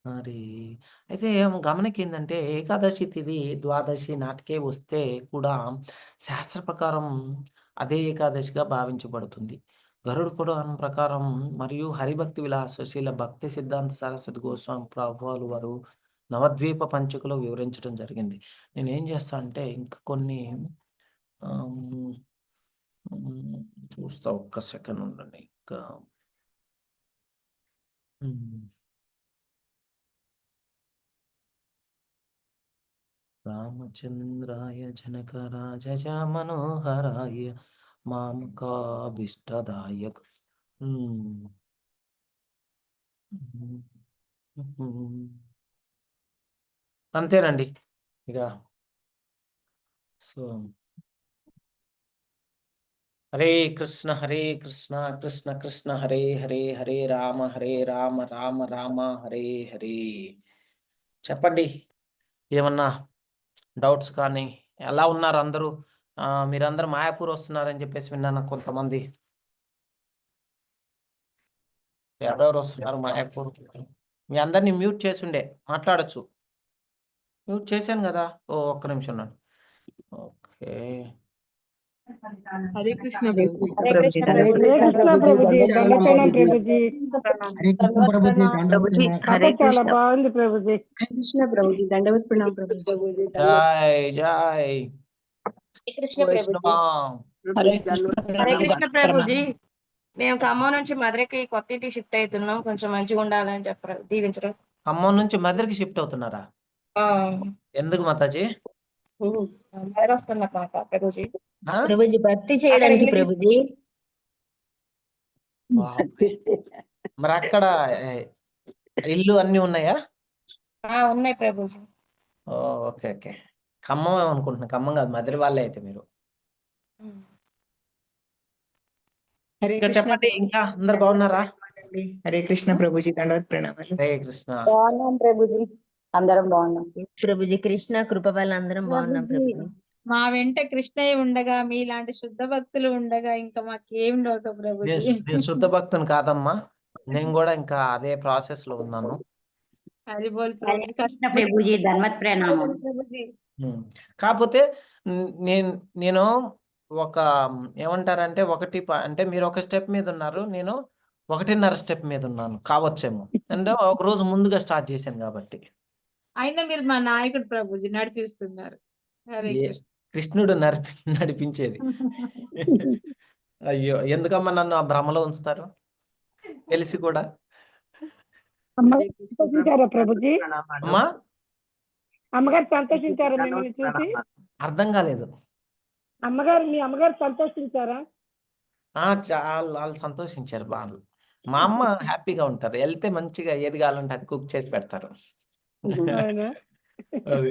మరి అయితే గమనికేందంటే ఏకాదశి తిథి ద్వాదశి నాటికే వస్తే కూడా శాస్త్ర ప్రకారం అదే ఏకాదశిగా భావించబడుతుంది. గరుడ పురాణం ప్రకారం మరియు హరిభక్తి విలాస శ్రీల భక్తి సిద్ధాంత సరస్వతి గోస్వామి ప్రభువాలు వారు నవద్వీప పంచికలో వివరించడం జరిగింది. నేనేం చేస్తా అంటే ఇంకా కొన్ని ఆహ్, హ్మ్, చూస్తా ఒక్క సెకండ్ ఉండండి. ఇంకా హ్మ్. రామచంద్రాయ జనకరాజ మనోహరాయ మామకాభిష్టదాయక. హ్మ్. అంతేనండి. ఇక సో హరే కృష్ణ హరే కృష్ణ కృష్ణ కృష్ణ హరే హరే హరే రామ రామ రామ హరే హరే. చెప్పండి, ఏమన్నా డౌట్స్ కానీ? ఎలా ఉన్నారు అందరూ? మీరందరూ మాయాపూర్ వస్తున్నారని చెప్పేసి విన్నాను. కొంతమంది ఎవరెవరు వస్తున్నారు మాయాపూర్? మీ అందరినీ మ్యూట్ చేసిండే మాట్లాడొచ్చు. మ్యూట్ చేశాను కదా. ఓ ఒక్క నిమిషం ఉన్నాను. ఓకే. హరే కృష్ణ ప్రభుజీ. హరే కృష్ణ ప్రభుజీ. హరే కృష్ణ ప్రభుజీ, దండప్రణాం ప్రభుజీ. హరే కృష్ణ ప్రభుజీ, ప్రభుజీ కథ హరే చాలా కృష్ణ. బాగుంది ప్రభుజీ. హరే కృష్ణ ప్రభుజీ, దండవత్ ప్రణాం ప్రభుజీ. జై జై హరే కృష్ణ ప్రభుజీ. హరే హరే కృష్ణ ప్రభుజీ. మేము ఖమ్మం నుంచి మధురకి కొత్త ఇంటికి షిఫ్ట్ అవుతున్నాం. కొంచెం మంచిగా ఉండాలని చెప్పరు, దీవించరు. ఖమ్మం నుంచి మధురకి షిఫ్ట్ అవుతున్నారా? ఎందుకు మాతాజీ? మధుర వస్తున్నా ప్రభుజీ. ప్రభుజీ భక్తి చేయడానికి ప్రభుజీ. మరి అక్కడ ఇల్లు అన్ని ఉన్నాయా? ఉన్నాయి ప్రభుజీ. Okay okay. ఖమ్మం అనుకుంటున్నా. ఖమ్మం కాదు, మధుర వాళ్ళే అయితే మీరు. హరే ఇంకా కృష్ణ చెప్పండి, ఇంకా అందరు బాగున్నారా? హరే కృష్ణ ప్రభుజీ, దండవత్ ప్రణామాలు. హరే కృష్ణ. బాగున్నాం ప్రభుజీ, అందరం బాగున్నాం ప్రభుజీ. కృష్ణ కృప వల్ల అందరం బాగున్నాం ప్రభుజీ. మా వెంట కృష్ణయ్య ఉండగా మీలాంటి శుద్ధ భక్తులు ఉండగా ఇంకా మాకేం లోక ప్రభుజీ. నేను శుద్ధ భక్తుని కాదమ్మా, నేను కూడా ఇంకా అదే ప్రాసెస్ లో ఉన్నాను. హరిబోల్ హరే ప్రభుజీ. కృష్ణ ప్రభుజీ, ధన్మత్ ప్రణామం ప్రభుజీ. కాకపోతే నేను ఒక ఏమంటారంటే అంటే మీరు ఒక స్టెప్ మీద ఉన్నారు, నేను 1.5 స్టెప్ మీద ఉన్నాను కావచ్చేమో. అంటే ఒక రోజు ముందుగా స్టార్ట్ చేశాను కాబట్టి. అయినా మీరు మా నాయకుడు ప్రభుజీ, నడిపిస్తున్నారు. హరే కృష్ణ. కృష్ణుడు నడిపించేది. అయ్యో, ఎందుకమ్మా నన్ను ఆ భ్రమలో ఉంచుతారు తెలిసి కూడా? అమ్మగారు సంతోషించారా ప్రభుజీ? అమ్మా అమ్మగారు సంతోషించారా మిమ్మల్ని చూసి? అర్థం కాలేదు. మీ అమ్మగారు సంతోషించారా? వాళ్ళు సంతోషించారు బాగా. మా అమ్మ హ్యాపీగా ఉంటారు. వెళ్తే మంచిగా ఏది కావాలంటే అది కుక్ చేసి పెడతారు. అవునా? అది